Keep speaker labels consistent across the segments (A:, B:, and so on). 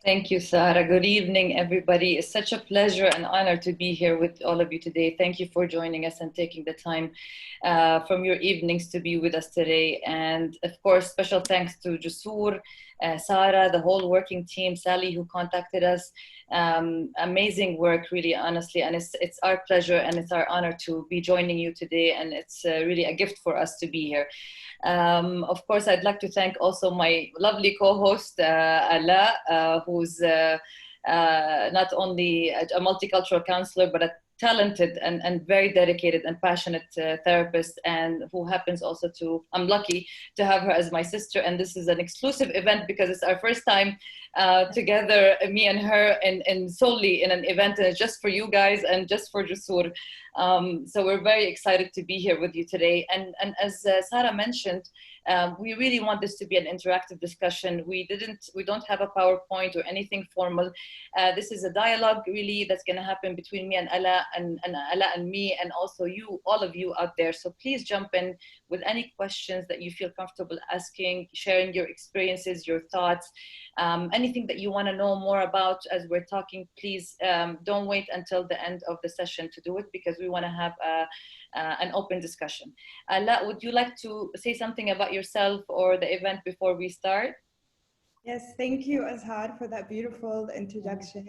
A: Thank you, Sarah. Good evening, everybody. It's such a pleasure and honor to be here with all of you today. Thank you for joining us and taking the time from your evenings to be with us today. And of course, special thanks to Jusur, Sarah, the whole working team, Sally, who contacted us. Amazing work, really, honestly. And it's our pleasure and it's our honor to be joining you today. And it's really a gift for us to be here. Of course, I'd like to thank also my lovely co-host, Ala, who's not only a multicultural counselor, but a talented and very dedicated and passionate therapist, and who happens also to, I'm lucky to have her as my sister. And this is an exclusive event because it's our first time together, me and her, and solely in an event, and it's just for you guys and just for Jusur. So we're very excited to be here with you today. And as Sarah mentioned, we really want this to be an interactive discussion. We don't have a PowerPoint or anything formal. This is a dialogue really that's going to happen between me and Ala, and Ala and me, and also you, all of you out there. So please jump in with any questions that you feel comfortable asking, sharing your experiences, your thoughts, anything that you want to know more about as we're talking. Please don't wait until the end of the session to do it, because we want to have an open discussion. Ala, would you like to say something about yourself or the event before we start?
B: Yes, thank you, Azhar, for that beautiful introduction.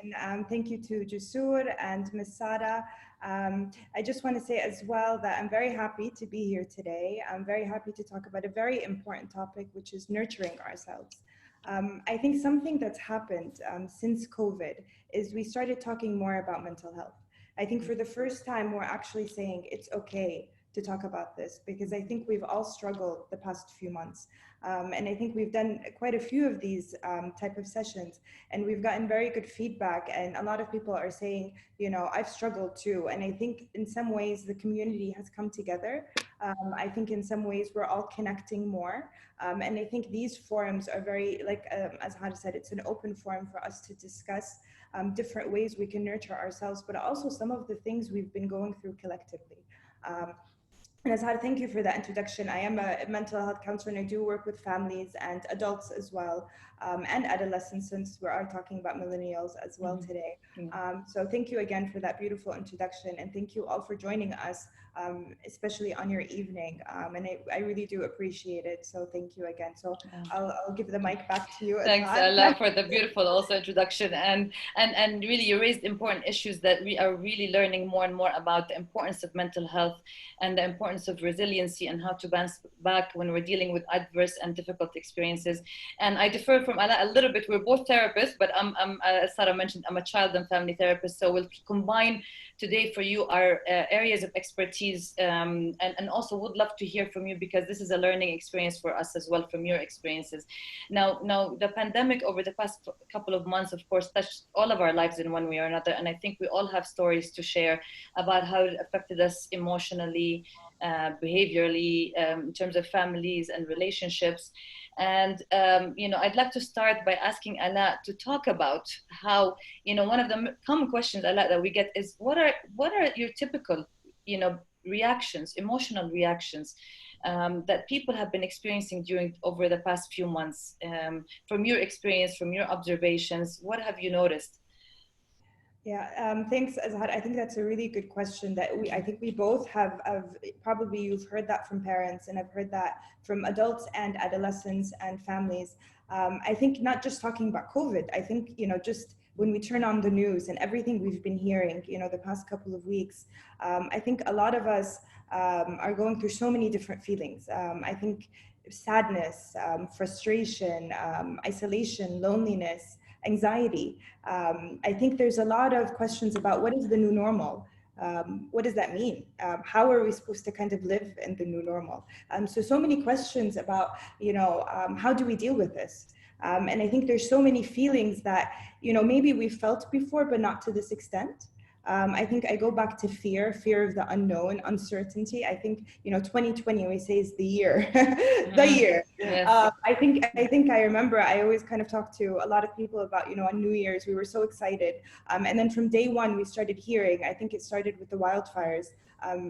B: Thank you to Jusur and Ms. Sada. I just want to say as well that I'm very happy to be here today. I'm very happy to talk about a very important topic, which is nurturing ourselves. I think something that's happened since COVID is we started talking more about mental health. I think for the first time, we're actually saying it's okay to talk about this, because I think we've all struggled the past few months. And I think we've done quite a few of these type of sessions, and we've gotten very good feedback. And a lot of people are saying, you know, I've struggled too. And I think in some ways the community has come together. I think in some ways we're all connecting more. And I think these forums are very, like as Hadi said, it's an open forum for us to discuss different ways we can nurture ourselves, but also some of the things we've been going through collectively. And Azhar, thank you for that introduction. I am a mental health counselor, and I do work with families and adults as well, and adolescents, since we are talking about millennials as well today. So thank you again for that beautiful introduction, and thank you all for joining us, especially on your evening. And I really do appreciate it. So thank you again. So I'll give the mic back to you.
A: Thanks, Ala, for the beautiful also introduction. And really you raised important issues that we are really learning more and more about, the importance of mental health and the importance of resiliency and how to bounce back when we're dealing with adverse and difficult experiences. And I differ from Ala a little bit. We're both therapists, but as Sarah mentioned, I'm a child and family therapist. So we'll combine today for you our areas of expertise, and also would love to hear from you, because this is a learning experience for us as well from your experiences. Now the pandemic over the past couple of months, of course, touched all of our lives in one way or another. And I think we all have stories to share about how it affected us emotionally, behaviorally, in terms of families and relationships. And, you know, I'd like to start by asking Ala to talk about how, you know, one of the common questions, Ala, that we get is, what are your typical, you know, reactions, emotional reactions that people have been experiencing over the past few months? From your experience, from your observations, what have you noticed?
B: Yeah, thanks, Azhar. I think that's a really good question that I think we both have probably you've heard that from parents, and I've heard that from adults and adolescents and families. I think not just talking about COVID, I think, you know, just when we turn on the news and everything we've been hearing, you know, the past couple of weeks, I think a lot of us are going through so many different feelings. I think sadness, frustration, isolation, loneliness, anxiety. I think there's a lot of questions about what is the new normal? What does that mean? How are we supposed to kind of live in the new normal? So many questions about, you know, how do we deal with this? And I think there's so many feelings that, you know, maybe we've felt before, but not to this extent. I think I go back to fear of the unknown, uncertainty. I think, you know, 2020, we say, is the year, the year. Yes. I think I remember I always kind of talk to a lot of people about, you know, on New Year's, we were so excited. And then from day one, we started hearing, I think it started with the wildfires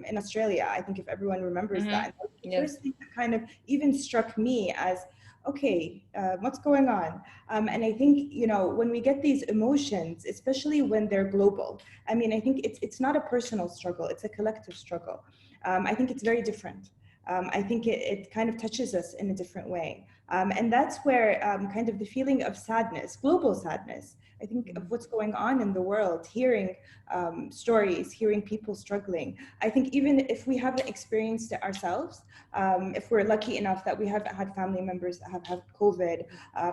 B: in Australia. I think if everyone remembers that. And the first thing that kind of even struck me as, okay, what's going on? And I think, you know, when we get these emotions, especially when they're global, I mean, I think it's not a personal struggle, it's a collective struggle. I think it's very different. I think it kind of touches us in a different way. And that's where kind of the feeling of sadness, global sadness, I think of what's going on in the world, hearing stories, hearing people struggling. I think even if we haven't experienced it ourselves, if we're lucky enough that we haven't had family members that have had COVID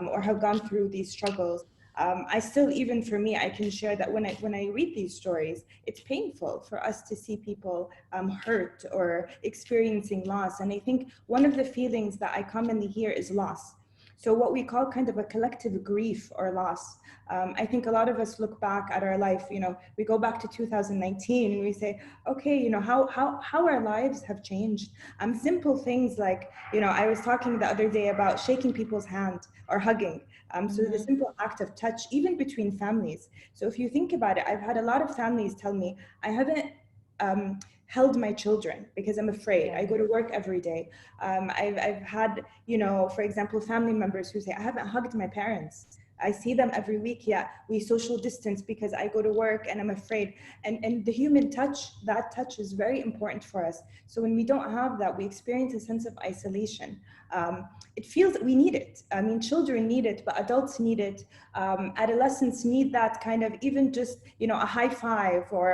B: or have gone through these struggles, I still, even for me, I can share that when I read these stories, it's painful for us to see people hurt or experiencing loss. And I think one of the feelings that I commonly hear is loss. So what we call kind of a collective grief or loss. I think a lot of us look back at our life, you know, we go back to 2019 and we say, okay, you know, how our lives have changed. Simple things like, you know, I was talking the other day about shaking people's hand or hugging. So the simple act of touch, even between families. So if you think about it, I've had a lot of families tell me, I haven't held my children because I'm afraid. I go to work every day. I've had, you know, for example, family members who say, I haven't hugged my parents. I see them every week. Yeah, we social distance because I go to work and I'm afraid. And the human touch, that touch is very important for us. So when we don't have that, we experience a sense of isolation. It feels that we need it. I mean, children need it, but adults need it. Adolescents need that kind of, even just, you know, a high five or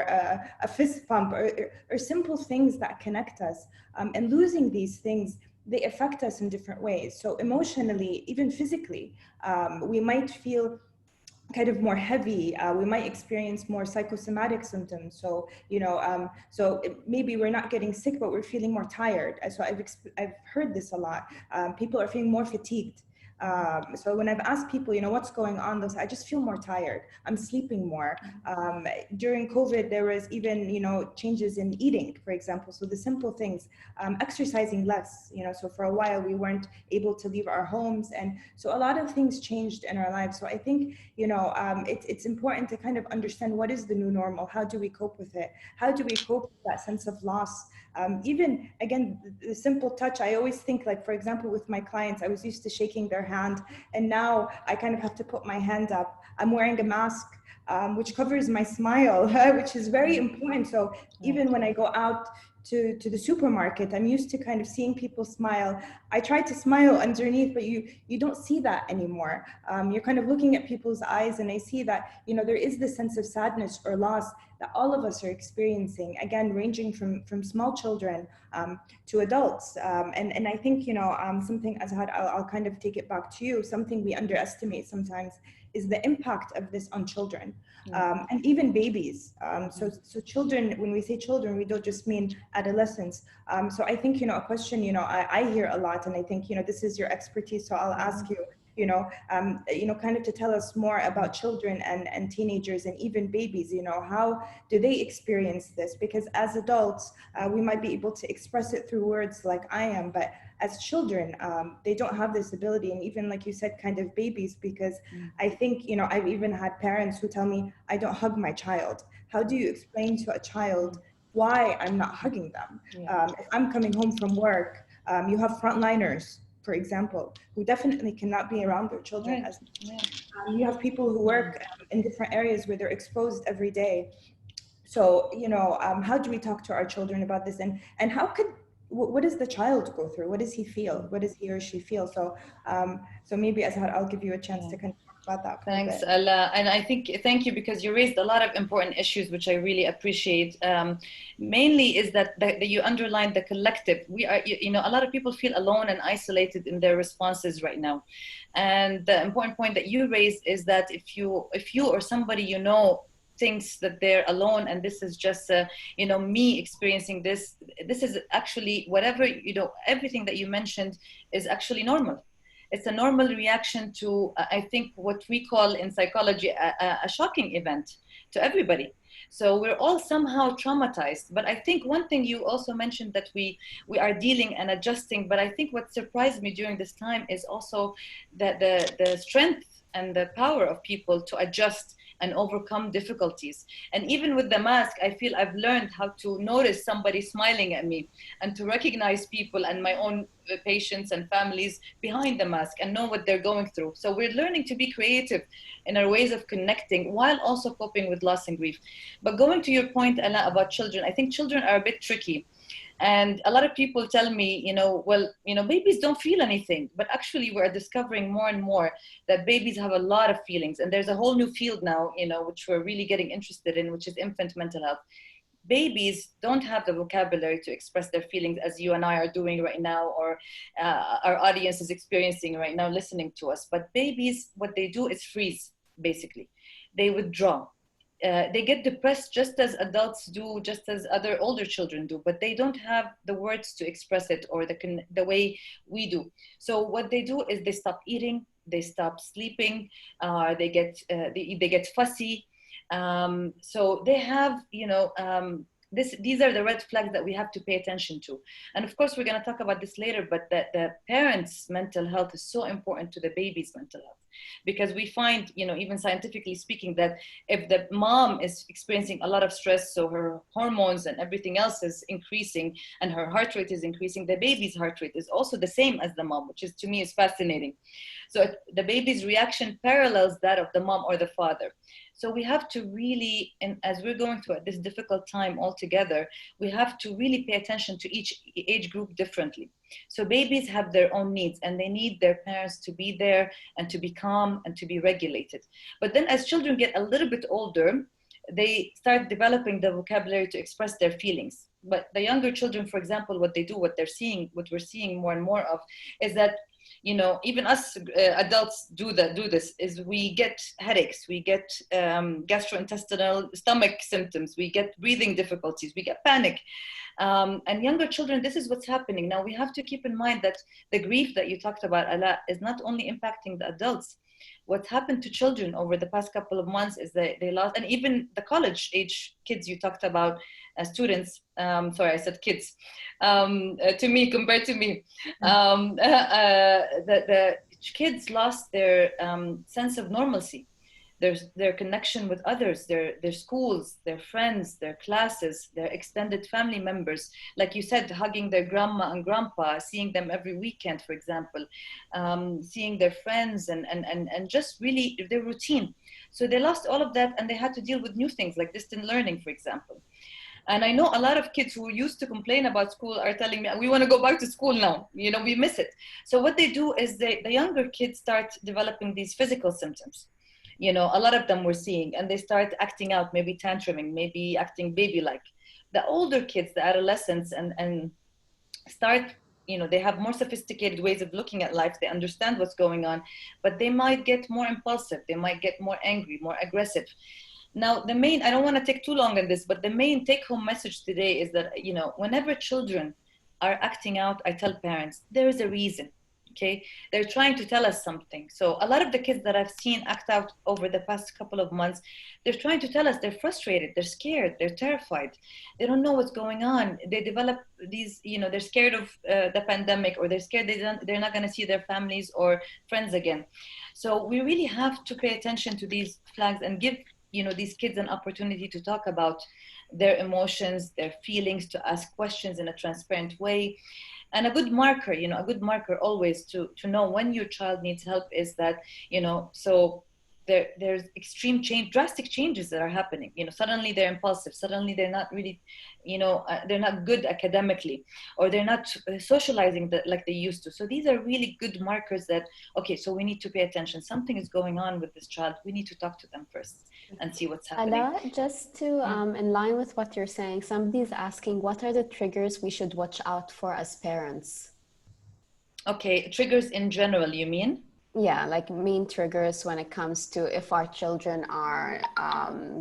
B: a fist pump or simple things that connect us. And losing these things, they affect us in different ways. So emotionally, even physically, we might feel kind of more heavy. We might experience more psychosomatic symptoms. So, you know, maybe we're not getting sick, but we're feeling more tired. So I've heard this a lot. People are feeling more fatigued. So when I've asked people, you know, what's going on, they'll say, I just feel more tired. I'm sleeping more. During COVID, there was even, you know, changes in eating, for example. So the simple things, exercising less, you know, so for a while we weren't able to leave our homes. And so a lot of things changed in our lives. So I think, you know, it's important to kind of understand what is the new normal? How do we cope with it? How do we cope with that sense of loss? Even, again, the simple touch, I always think, like, for example, with my clients, I was used to shaking their hand, and now I kind of have to put my hand up. I'm wearing a mask, which covers my smile, which is very important. So even when I go out to the supermarket, I'm used to kind of seeing people smile. I try to smile underneath, but you don't see that anymore. You're kind of looking at people's eyes, and I see that, you know, there is this sense of sadness or loss that all of us are experiencing, again, ranging from small children to adults. And I think, you know, something, Azhar, I'll kind of take it back to you, something we underestimate sometimes is the impact of this on children, and even babies. So children, when we say children, we don't just mean adolescents. So I think, you know, a question, you know, I hear a lot, and I think, you know, this is your expertise, so I'll ask you, you know, kind of to tell us more about children and teenagers and even babies. You know, how do they experience this? Because as adults, we might be able to express it through words like I am, but as children, they don't have this ability. And even, like you said, kind of babies, because I think, you know, I've even had parents who tell me, I don't hug my child. How do you explain to a child why I'm not hugging them? If I'm coming home from work, you have frontliners, for example, who definitely cannot be around their children. As you have people who work in different areas where they're exposed every day. So, you know, how do we talk to our children about this? And how could, what does the child go through? What does he feel? What does he or she feel? So, so maybe, Azhar, I'll give you a chance to kind of talk about that.
A: Thanks, Ella. And I think, thank you, because you raised a lot of important issues, which I really appreciate. Mainly is that you underlined the collective. We are, you know, a lot of people feel alone and isolated in their responses right now. And the important point that you raised is that if you or somebody you know thinks that they're alone and this is just you know, me experiencing this is actually, whatever, you know, everything that you mentioned is actually normal. It's a normal reaction to I think what we call in psychology a shocking event to everybody. So we're all somehow traumatized. But I think one thing you also mentioned, that we are dealing and adjusting, but I think what surprised me during this time is also that the strength and the power of people to adjust and overcome difficulties. And even with the mask, I feel I've learned how to notice somebody smiling at me and to recognize people and my own patients and families behind the mask and know what they're going through. So we're learning to be creative in our ways of connecting while also coping with loss and grief. But going to your point, Ala, about children, I think children are a bit tricky. And a lot of people tell me, babies don't feel anything. But actually, we're discovering more and more that babies have a lot of feelings. And there's a whole new field now, which we're really getting interested in, which is infant mental health. Babies don't have the vocabulary to express their feelings as you and I are doing right now, or our audience is experiencing right now listening to us. But babies, what they do is freeze, basically. They withdraw. They get depressed just as adults do, just as other older children do, but they don't have the words to express it or the way we do. So what they do is they stop eating, they stop sleeping, they get fussy. So they have, these are the red flags that we have to pay attention to. And of course, we're going to talk about this later, but the parents' mental health is so important to the baby's mental health. Because we find, even scientifically speaking, that if the mom is experiencing a lot of stress, so her hormones and everything else is increasing and her heart rate is increasing, the baby's heart rate is also the same as the mom, which is, to me, is fascinating. So the baby's reaction parallels that of the mom or the father. So we have to really, and as we're going through this difficult time altogether, we have to really pay attention to each age group differently. So babies have their own needs and they need their parents to be there and to be calm and to be regulated. But then as children get a little bit older, they start developing the vocabulary to express their feelings. But the younger children, for example, what they do, what we're seeing more and more of, is that even us adults do this, is we get headaches, we get gastrointestinal stomach symptoms, we get breathing difficulties, we get panic. And younger children, this is what's happening. Now we have to keep in mind that the grief that you talked about, Ala, is not only impacting the adults. What's happened to children over the past couple of months is that they lost, and even the college age kids you talked about, students, sorry, I said kids, to me, compared to me, the kids lost their sense of normalcy, their connection with others, their schools, their friends, their classes, their extended family members. Like you said, hugging their grandma and grandpa, seeing them every weekend, for example, seeing their friends and just really their routine. So they lost all of that and they had to deal with new things like distant learning, for example. And I know a lot of kids who used to complain about school are telling me, we want to go back to school now, we miss it. So what they do is the younger kids start developing these physical symptoms. A lot of them we're seeing, and they start acting out, maybe tantruming, maybe acting baby-like. The older kids, the adolescents, and start, they have more sophisticated ways of looking at life. They understand what's going on, but they might get more impulsive. They might get more angry, more aggressive. Now, I don't want to take too long on this, but the main take-home message today is that, whenever children are acting out, I tell parents, there is a reason. Okay, they're trying to tell us something. So a lot of the kids that I've seen act out over the past couple of months, they're trying to tell us they're frustrated, they're scared, they're terrified, they don't know what's going on. They develop these, they're scared of the pandemic, or they're scared they're not going to see their families or friends again. So we really have to pay attention to these flags and give these kids an opportunity to talk about their emotions, their feelings, to ask questions in a transparent way. And a good marker always to know when your child needs help is that, so there's extreme change, drastic changes that are happening. Suddenly they're impulsive, suddenly they're not really, they're not good academically, or they're not socializing like they used to. So these are really good markers that, okay, so we need to pay attention. Something is going on with this child. We need to talk to them first and see what's happening.
C: Ala, just to, in line with what you're saying, somebody's asking, what are the triggers we should watch out for as parents?
A: Okay, triggers in general, you mean?
C: Yeah, like main triggers when it comes to if our children are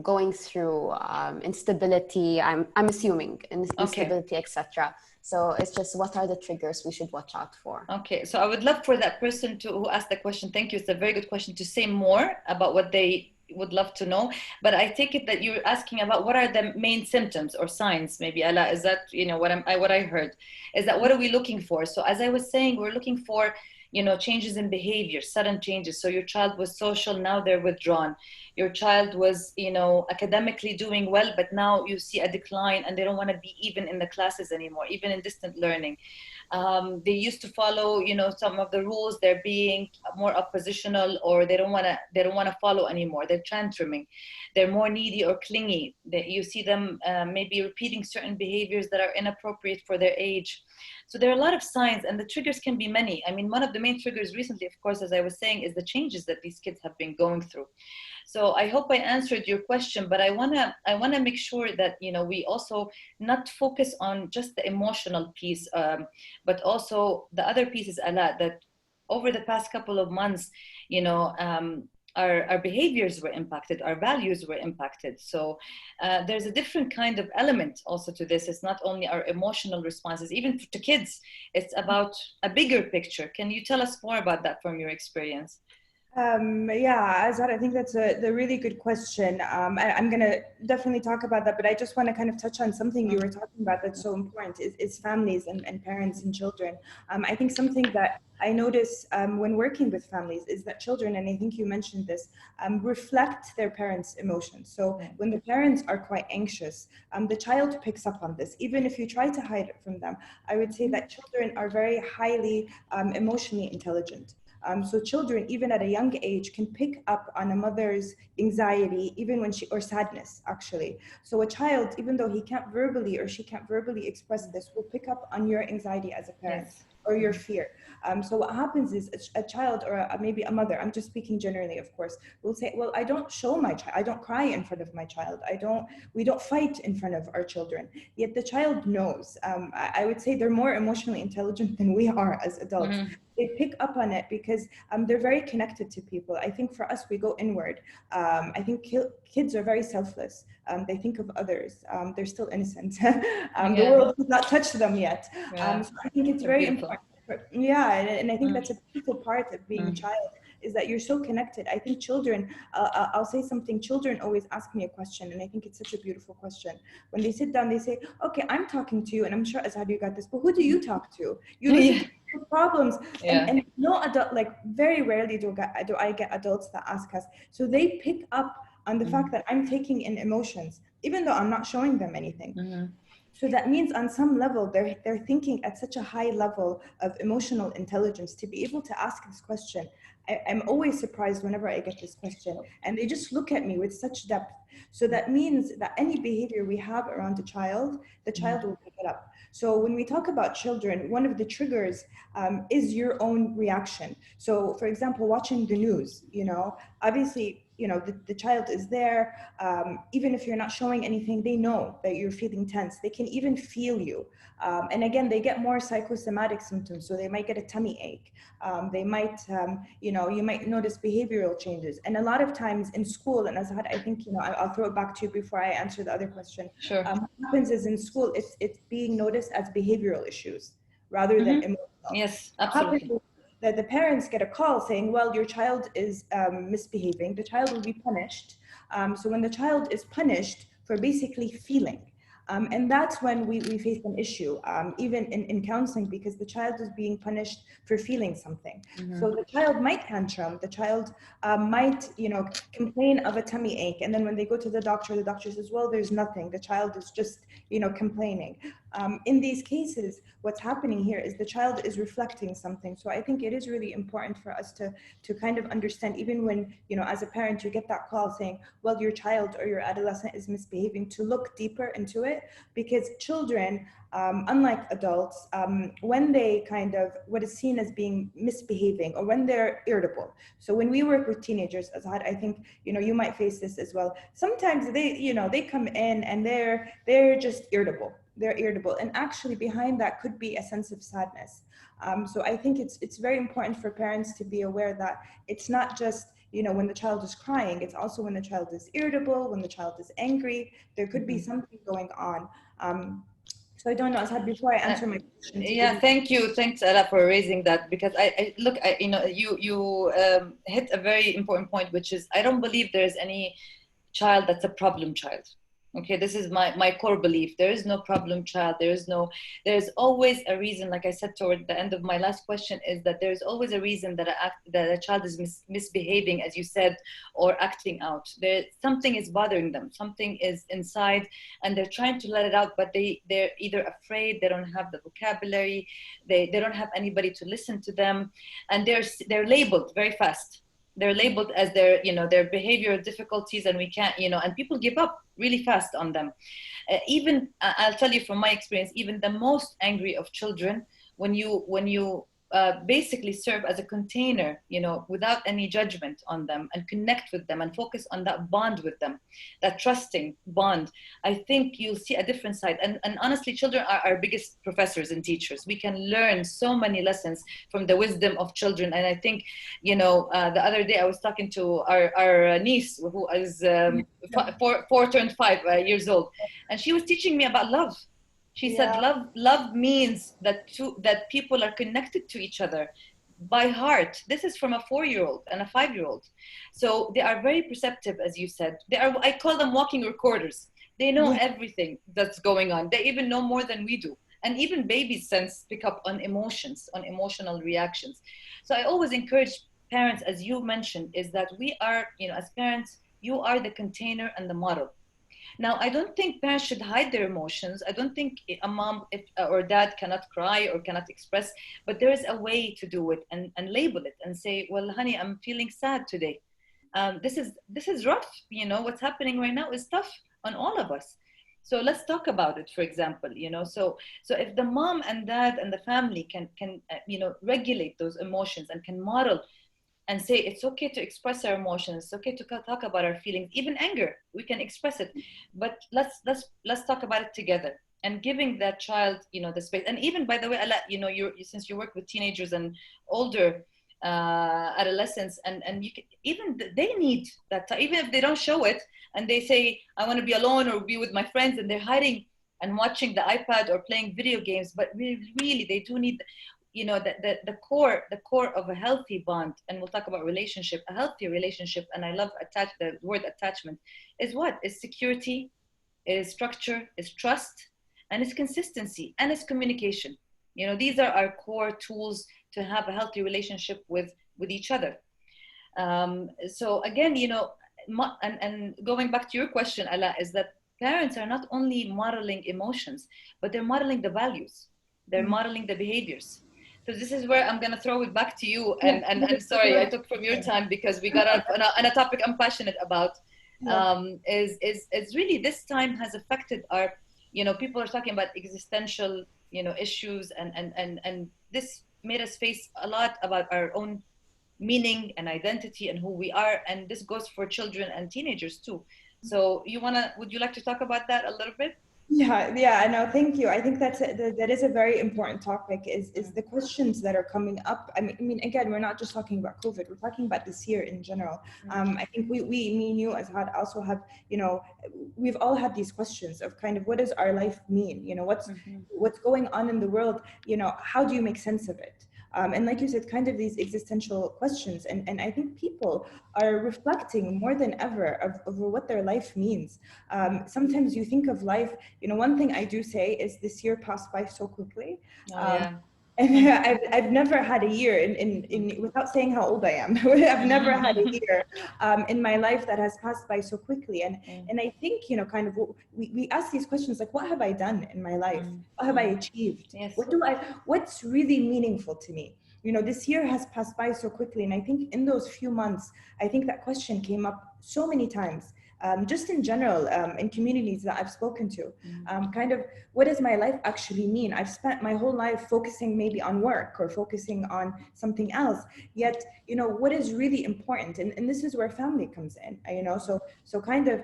C: going through instability, I'm assuming instability, etc. So it's just, what are the triggers we should watch out for?
A: Okay, so I would love for that person who asked the question, thank you, it's a very good question, to say more about what they would love to know. But I take it that you're asking about what are the main symptoms or signs, maybe, Ala, is that, what I heard, is that what are we looking for? So as I was saying, we're looking for, changes in behavior, sudden changes. So your child was social, now they're withdrawn. Your child was, academically doing well, but now you see a decline and they don't want to be even in the classes anymore, even in distant learning. They used to follow, some of the rules. They're being more oppositional, or they don't want to follow anymore. They're tantruming. They're more needy or clingy. You see them maybe repeating certain behaviors that are inappropriate for their age. So there are a lot of signs, and the triggers can be many. I mean, one of the main triggers recently, of course, as I was saying, is the changes that these kids have been going through. So I hope I answered your question, but I wanna make sure that we also not focus on just the emotional piece, but also the other pieces, Ala, that over the past couple of months, our behaviors were impacted, our values were impacted. So there's a different kind of element also to this. It's not only our emotional responses, even to kids, it's about a bigger picture. Can you tell us more about that from your experience?
B: Yeah, Azhar, I think that's a really good question. I'm going to definitely talk about that, but I just want to kind of touch on something you were talking about that's so important is families and parents and children. I think something that I notice when working with families is that children, and I think you mentioned this, reflect their parents' emotions. So when the parents are quite anxious, the child picks up on this. Even if you try to hide it from them, I would say that children are very highly emotionally intelligent. So children, even at a young age, can pick up on a mother's anxiety, even when or sadness, actually. So a child, even though he can't verbally or she can't verbally express this, will pick up on your anxiety as a parent. Yes. Or your fear. So what happens is a child or maybe a mother, I'm just speaking generally, of course, will say, well, I don't show my child, I don't cry in front of my child. We don't fight in front of our children. Yet the child knows. I would say they're more emotionally intelligent than we are as adults. Mm-hmm. They pick up on it because they're very connected to people. I think for us, we go inward. I think kids are very selfless. They think of others. They're still innocent. The world has not touched them yet. So I think it's very important. Yeah, and I think that's a beautiful part of being a child, is that you're so connected. I think children, I'll say something, children always ask me a question, and I think it's such a beautiful question. When they sit down, they say, okay, I'm talking to you, and I'm sure, Azhar, you got this, but who do you talk to? You listen to problems. And no adult, like very rarely do I get adults that ask us. So they pick up on the fact that I'm taking in emotions, even though I'm not showing them anything. So that means on some level, they're thinking at such a high level of emotional intelligence to be able to ask this question. I'm always surprised whenever I get this question, and they just look at me with such depth. So that means that any behavior we have around the child will pick it up. So when we talk about children, one of the triggers is your own reaction. So for example, watching the news, obviously, the child is there. Even if you're not showing anything, they know that you're feeling tense. They can even feel you. And again, they get more psychosomatic symptoms. So they might get a tummy ache. They might, you might notice behavioral changes. And a lot of times in school, and Azhar, I think, I'll throw it back to you before I answer the other question.
A: Sure.
B: What happens is in school, it's being noticed as behavioral issues rather than emotional.
A: Yes, absolutely.
B: That the parents get a call saying, well, your child is misbehaving, the child will be punished. So when the child is punished for basically feeling, and that's when we face an issue, even in counseling, because the child is being punished for feeling something. So the child might tantrum, the child might, complain of a tummy ache. And then when they go to the doctor says, well, there's nothing. The child is just, complaining. In these cases, what's happening here is the child is reflecting something. So I think it is really important for us to kind of understand, even when, as a parent, you get that call saying, well, your child or your adolescent is misbehaving, to look deeper into it, because children, unlike adults, when they kind of, what is seen as being misbehaving, or when they're irritable. So when we work with teenagers, Azhar, I think, you might face this as well. Sometimes they come in and they're just irritable. They're irritable. And actually behind that could be a sense of sadness. So I think it's very important for parents to be aware that it's not just, when the child is crying, it's also when the child is irritable, when the child is angry, there could be something going on. So I don't know, Azhar, before I answer my question.
A: Yeah, thank you. Thanks, Ella, for raising that, because I you hit a very important point, which is I don't believe there's any child that's a problem child. Okay, this is my core belief. There is no problem child. There's always a reason. Like I said toward the end of my last question, is that there's always a reason that a child is misbehaving, as you said, or acting out. Something is bothering them. Something is inside, and they're trying to let it out, but they're either afraid, they don't have the vocabulary, they don't have anybody to listen to them, and they're labeled very fast. They're labeled as their behavioral difficulties, and we can't, and people give up really fast on them. Even I'll tell you from my experience, even the most angry of children, when you basically serve as a container, without any judgment on them, and connect with them and focus on that bond with them, that trusting bond, I think you'll see a different side. And honestly, children are our biggest professors and teachers. We can learn so many lessons from the wisdom of children. And I think, the other day I was talking to our niece, who is 4 turned 5 years old, and she was teaching me about love. She said, love means that people are connected to each other by heart. This is from a 4-year-old and a 5-year-old. So they are very perceptive, as you said. I call them walking recorders. They know everything that's going on. They even know more than we do. And even babies pick up on emotions, on emotional reactions. So I always encourage parents, as you mentioned, is that we are, as parents, you are the container and the model. Now, I don't think parents should hide their emotions. I don't think a mom or dad cannot cry or cannot express, but there is a way to do it, and label it and say, well, honey, I'm feeling sad today. This is rough. What's happening right now is tough on all of us. So let's talk about it, for example. So if the mom and dad and the family can regulate those emotions and can model and say it's okay to express our emotions, it's okay to talk about our feelings, even anger, we can express it, but let's talk about it together, and giving that child the space. And even, by the way, since you work with teenagers and older adolescents, and even they need that time, even if they don't show it, and they say, I want to be alone or be with my friends, and they're hiding and watching the iPad or playing video games, but really they do need the core of a healthy bond. And we'll talk about relationship, a healthy relationship, and I love the word attachment, is security, is structure, is trust, and it's consistency, and it's communication. These are our core tools to have a healthy relationship with each other. So again, and going back to your question, Ala, is that parents are not only modeling emotions, but they're modeling the values, they're modeling the behaviors. So this is where I'm going to throw it back to you. And I'm sorry, I took from your time, because we got on a topic I'm passionate about. Is really, this time has affected our, people are talking about existential, issues, and this made us face a lot about our own meaning and identity and who we are. And this goes for children and teenagers too. So would you like to talk about that a little bit?
B: Yeah, no, thank you. I think that is a very important topic, is the questions that are coming up. I mean, again, we're not just talking about COVID, we're talking about this year in general. I think me and you, Azhar, also have, we've all had these questions of kind of, what does our life mean? What's going on in the world? How do you make sense of it? And like you said, kind of these existential questions. And I think people are reflecting more than ever over what their life means. Sometimes you think of life, one thing I do say is this year passed by so quickly. And I've never had a year in without saying how old I am. I've never had a year in my life that has passed by so quickly. And I think, kind of we ask these questions like, what have I done in my life? What have I achieved?
A: Yes.
B: What's really meaningful to me? This year has passed by so quickly. And I think in those few months, I think that question came up so many times. Just in general, in communities that I've spoken to, kind of, what does my life actually mean? I've spent my whole life focusing maybe on work or focusing on something else, yet, what is really important? And this is where family comes in, so kind of,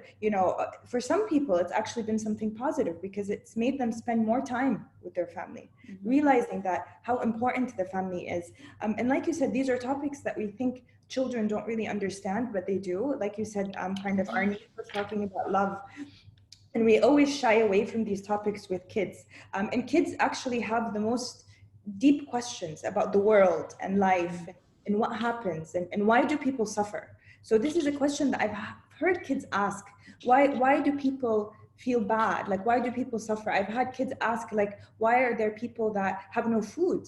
B: for some people, it's actually been something positive, because it's made them spend more time with their family, realizing that how important the family is. And like you said, these are topics that we think children don't really understand, but they do. Like you said, kind of, our niece was talking about love, and we always shy away from these topics with kids. And kids actually have the most deep questions about the world and life, and what happens, and why do people suffer? So this is a question that I've heard kids ask. Why do people feel bad? Like, why do people suffer? I've had kids ask, like, why are there people that have no food,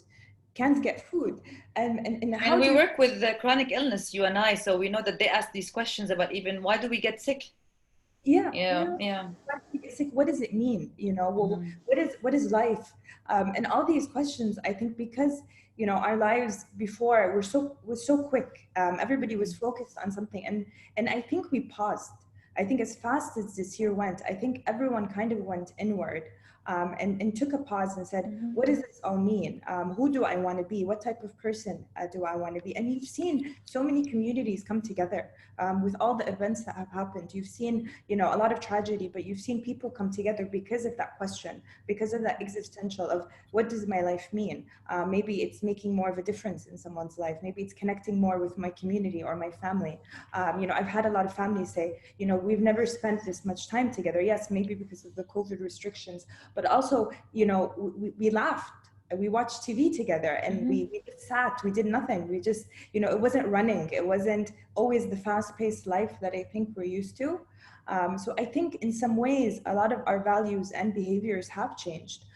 B: can't get food? And how
A: And we
B: do
A: work with the chronic illness, you and I, so we know that they ask these questions about even why do we get sick?
B: yeah,
A: Yeah.
B: it's like, what does it mean? You know, well, what is life? And all these questions, I think, because you know, our lives before was so quick. Everybody was focused on something, and I think we paused. I think as fast as this year went, I think everyone kind of went inward, and took a pause and said, what does this all mean? Who do I want to be? What type of person do I want to be? And you've seen so many communities come together with all the events that have happened. You've seen, you know, a lot of tragedy, but you've seen people come together because of that question, because of that existential of what does my life mean? Maybe it's making more of a difference in someone's life. Maybe it's connecting more with my community or my family. You know, I've had a lot of families say, you know, we've never spent this much time together. Yes, maybe because of the COVID restrictions, but also, you know, we laughed. We watched TV together, and we just sat, we did nothing. We just, you know, it wasn't running. It wasn't always the fast-paced life that I think we're used to. So I think in some ways, a lot of our values and behaviors have changed.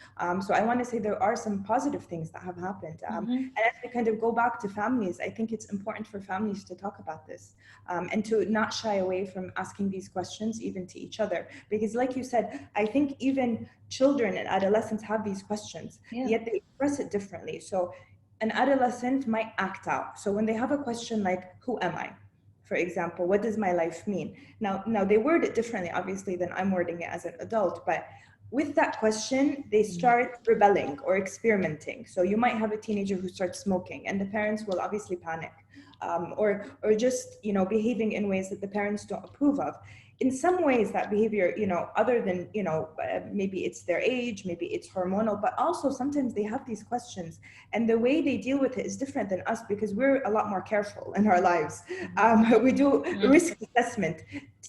B: So I want to say there are some positive things that have happened. And as we kind of go back to families, I think it's important for families to talk about this, and to not shy away from asking these questions even to each other. Because like you said, I think even children and adolescents have these questions, yet they express it differently. So an adolescent might act out. So when they have a question like, who am I? For example, what does my life mean? Now they word it differently, obviously, than I'm wording it as an adult, but with that question, they start rebelling or experimenting. So you might have a teenager who starts smoking, and the parents will obviously panic, or just, you know, behaving in ways that the parents don't approve of. In some ways, that behavior, you know, other than, you know, maybe it's their age, maybe it's hormonal, but also sometimes they have these questions, and the way they deal with it is different than us because we're a lot more careful in our lives. We do risk assessment.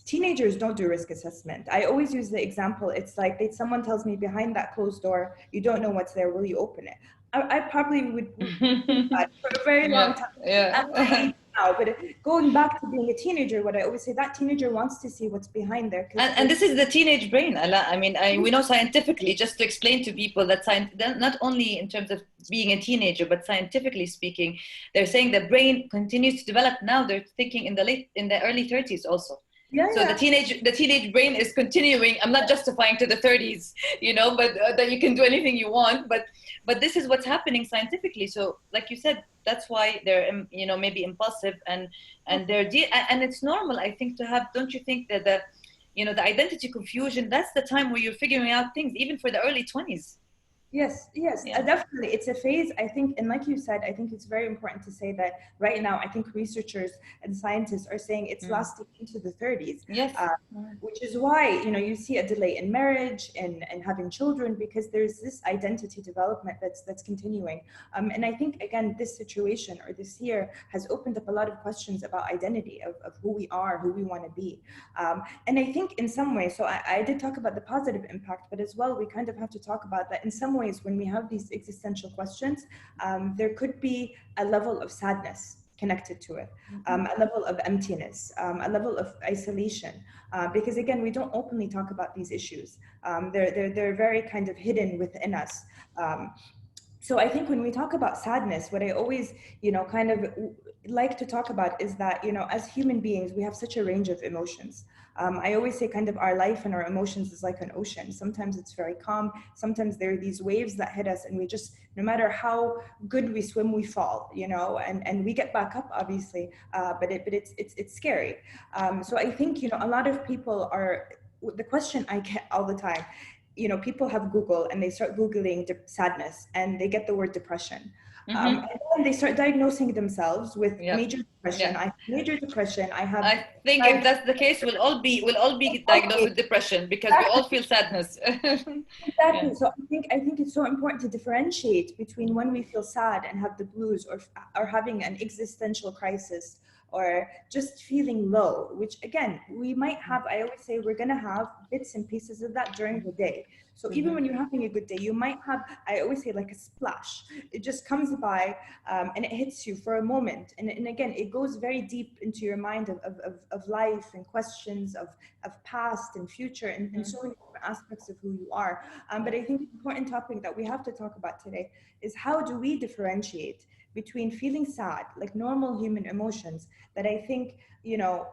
B: Teenagers don't do risk assessment. I always use the example. It's like someone tells me, behind that closed door, you don't know what's there. Will you open it? I probably would think that for a very long time. At my age now, but going back to being a teenager, what I always say, that teenager wants to see what's behind there.
A: And this is the teenage brain. I mean, we know scientifically, just to explain to people that not only in terms of being a teenager, but scientifically speaking, they're saying the brain continues to develop. Now they're thinking in the early 30s also. So the teenage brain is continuing. I'm not justifying to the 30s, you know, but that you can do anything you want. But this is what's happening scientifically. So like you said, that's why they're, you know, maybe impulsive and they're and it's normal, I think, to have. Don't you think that the identity confusion? That's the time where you're figuring out things, even for the early 20s.
B: Yes, definitely. It's a phase, I think, and like you said, I think it's very important to say that right now, I think researchers and scientists are saying it's lasting into the 30s.
A: Yes.
B: Which is why, you know, you see a delay in marriage and having children, because there's this identity development that's continuing. And I think, again, this situation or this year has opened up a lot of questions about identity, of who we are, who we want to be. And I think in some ways, so I did talk about the positive impact, but as well, we kind of have to talk about that in some ways, when we have these existential questions, there could be a level of sadness connected to it, a level of emptiness, a level of isolation, because again, we don't openly talk about these issues. They're very kind of hidden within us. So I think when we talk about sadness, what I always, you know, kind of like to talk about is that, you know, as human beings, we have such a range of emotions. I always say kind of our life and our emotions is like an ocean. Sometimes it's very calm. Sometimes there are these waves that hit us, and we just, no matter how good we swim, we fall, you know, and we get back up, obviously, but it's scary. So I think, you know, a lot of people are, the question I get all the time, you know, people have Google and they start Googling sadness and they get the word depression. And then they start diagnosing themselves with major depression. I have major depression.
A: I think if that's the case, we'll all be diagnosed with depression, because we all feel sadness.
B: Exactly. So I think it's so important to differentiate between when we feel sad and have the blues, or having an existential crisis, or just feeling low, which again, we might have, I always say we're gonna have bits and pieces of that during the day. So even when you're having a good day, you might have, I always say, like a splash. It just comes by and it hits you for a moment. And again, it goes very deep into your mind of life and questions of past and future and so many different aspects of who you are. But I think the important topic that we have to talk about today is how do we differentiate between feeling sad, like normal human emotions that I think, you know,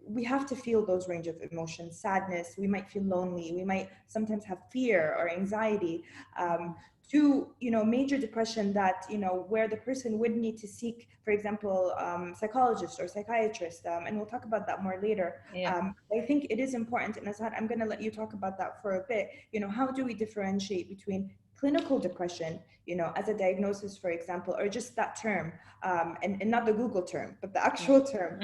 B: we have to feel those range of emotions, sadness, we might feel lonely, we might sometimes have fear or anxiety, to, you know, major depression that, you know, where the person would need to seek, for example, psychologist or psychiatrist, and we'll talk about that more later. I think it is important, and Azhar, I'm going to let you talk about that for a bit. You know, how do we differentiate between clinical depression, you know, as a diagnosis, for example, or just that term, and not the Google term, but the actual term,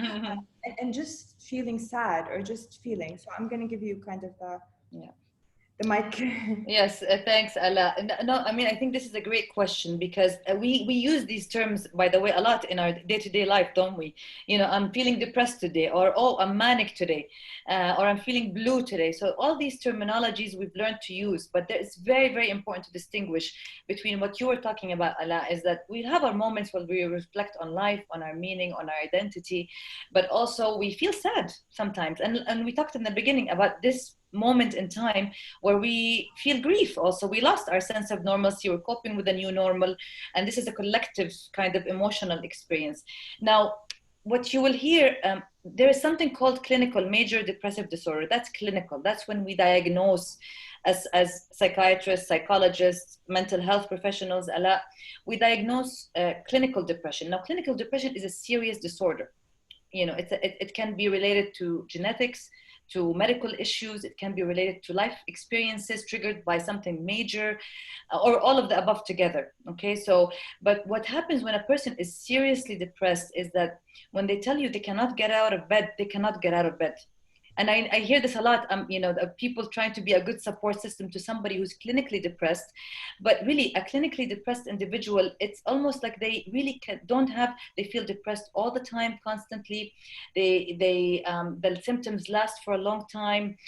B: and just feeling sad or just feeling. So I'm going to give you kind of the mic.
A: Yes, thanks, Ala. No, I mean, I think this is a great question because we use these terms, by the way, a lot in our day-to-day life, don't we? You know, I'm feeling depressed today, or oh, I'm manic today, or I'm feeling blue today. So all these terminologies we've learned to use, but it's very, very important to distinguish between what you were talking about, Ala, is that we have our moments where we reflect on life, on our meaning, on our identity, but also we feel sad sometimes. And we talked in the beginning about this moment in time where we feel grief also. We lost our sense of normalcy, we're coping with a new normal, and this is a collective kind of emotional experience. Now, what you will hear, there is something called clinical major depressive disorder. That's clinical. That's when we diagnose as psychiatrists, psychologists, mental health professionals, we diagnose clinical depression. Now, clinical depression is a serious disorder. You know, it can be related to genetics, to medical issues, it can be related to life experiences triggered by something major, or all of the above together, okay? So, but what happens when a person is seriously depressed is that when they tell you they cannot get out of bed, they cannot get out of bed. And I hear this a lot, you know, people trying to be a good support system to somebody who's clinically depressed, but really a clinically depressed individual, it's almost like they really they feel depressed all the time, constantly. The symptoms last for a long time.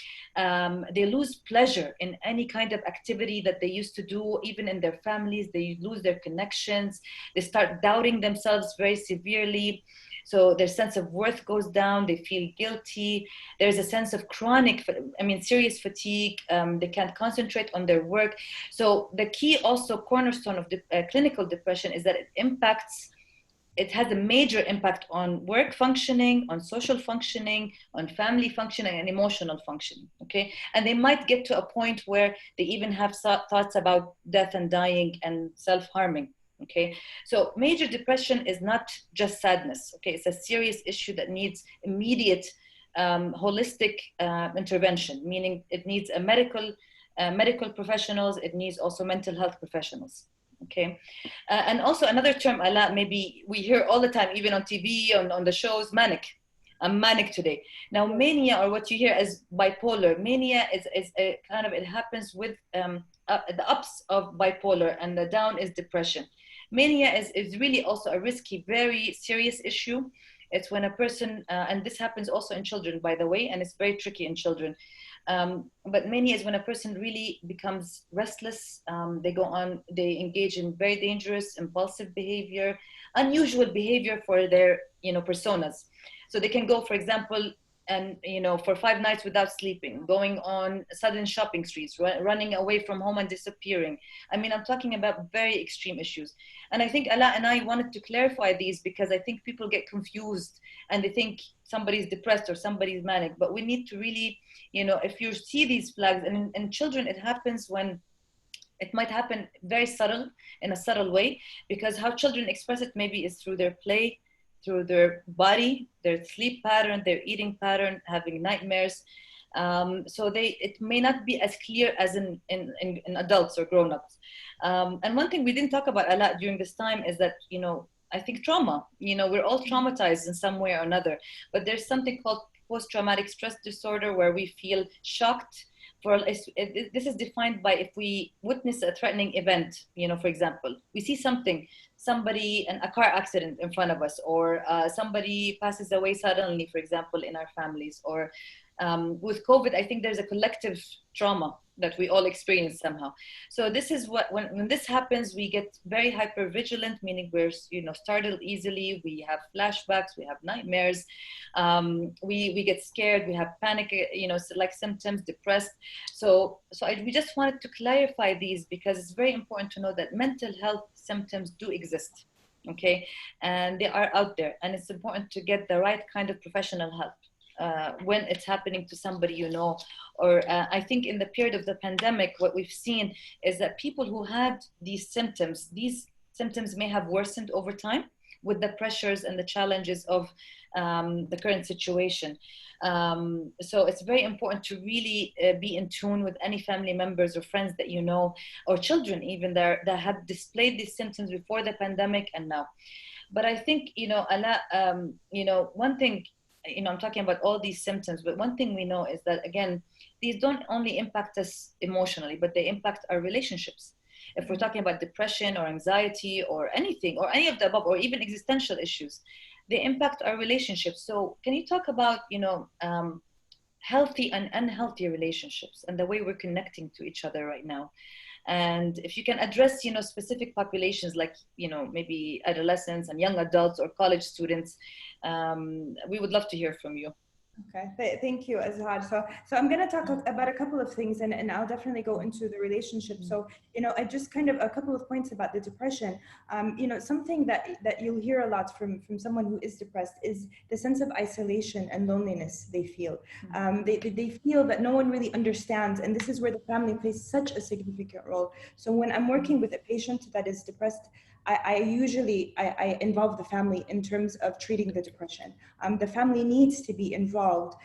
A: They lose pleasure in any kind of activity that they used to do, even in their families. They lose their connections. They start doubting themselves very severely. So their sense of worth goes down, they feel guilty. There's a sense of serious fatigue. They can't concentrate on their work. So the key also cornerstone of clinical depression is that it has a major impact on work functioning, on social functioning, on family functioning, and emotional functioning, okay? And they might get to a point where they even have thoughts about death and dying and self-harming. Okay, so major depression is not just sadness. Okay, it's a serious issue that needs immediate holistic intervention, meaning it needs a medical professionals, it needs also mental health professionals. Okay, and also another term, maybe we hear all the time, even on TV, on the shows, manic. I'm manic today. Now, mania, or what you hear as bipolar, mania is a kind of, it happens with the ups of bipolar, and the down is depression. Mania is really also a risky, very serious issue. It's when a person, and this happens also in children, by the way, and it's very tricky in children. But mania is when a person really becomes restless. They engage in very dangerous, impulsive behavior, unusual behavior for their, personas. So they can go, for example, and for 5 nights without sleeping, going on sudden shopping sprees, running away from home and disappearing. I mean, I'm talking about very extreme issues. And I think Ala and I wanted to clarify these because I think people get confused and they think somebody's depressed or somebody's manic. But we need to really, if you see these flags, and in children, it happens when it might happen very subtle, in a subtle way, because how children express it maybe is through their play, through their body, their sleep pattern, their eating pattern, having nightmares. So it may not be as clear as in adults or grown-ups. And one thing we didn't talk about a lot during this time is that, I think trauma, we're all traumatized in some way or another, but there's something called post-traumatic stress disorder where we feel shocked. This is defined by if we witness a threatening event, for example, we see something somebody in a car accident in front of us, or somebody passes away suddenly, for example, in our families, or with COVID, I think there's a collective trauma that we all experience somehow. So this is what, when this happens, we get very hyper vigilant, meaning we're, startled easily. We have flashbacks, we have nightmares, we get scared, we have panic, like symptoms, depressed. So we just wanted to clarify these, because it's very important to know that mental health symptoms do exist, okay, and they are out there, and it's important to get the right kind of professional help when it's happening to somebody or I think in the period of the pandemic, what we've seen is that people who had these symptoms may have worsened over time with the pressures and the challenges of the current situation. So it's very important to really be in tune with any family members or friends that or children even that have displayed these symptoms before the pandemic and now. But I think, one thing, I'm talking about all these symptoms, but one thing we know is that, again, these don't only impact us emotionally, but they impact our relationships. If we're talking about depression or anxiety or anything, or any of the above, or even existential issues, they impact our relationships. So can you talk about, healthy and unhealthy relationships and the way we're connecting to each other right now? And if you can address, specific populations like, maybe adolescents and young adults or college students, we would love to hear from you.
B: Okay, thank you, Azhar. So I'm going to talk about a couple of things, and I'll definitely go into the relationship. So, I just kind of a couple of points about the depression. Something that you'll hear a lot from someone who is depressed is the sense of isolation and loneliness they feel. They feel that no one really understands, and this is where the family plays such a significant role. So when I'm working with a patient that is depressed, I usually involve the family in terms of treating the depression. The family needs to be involved,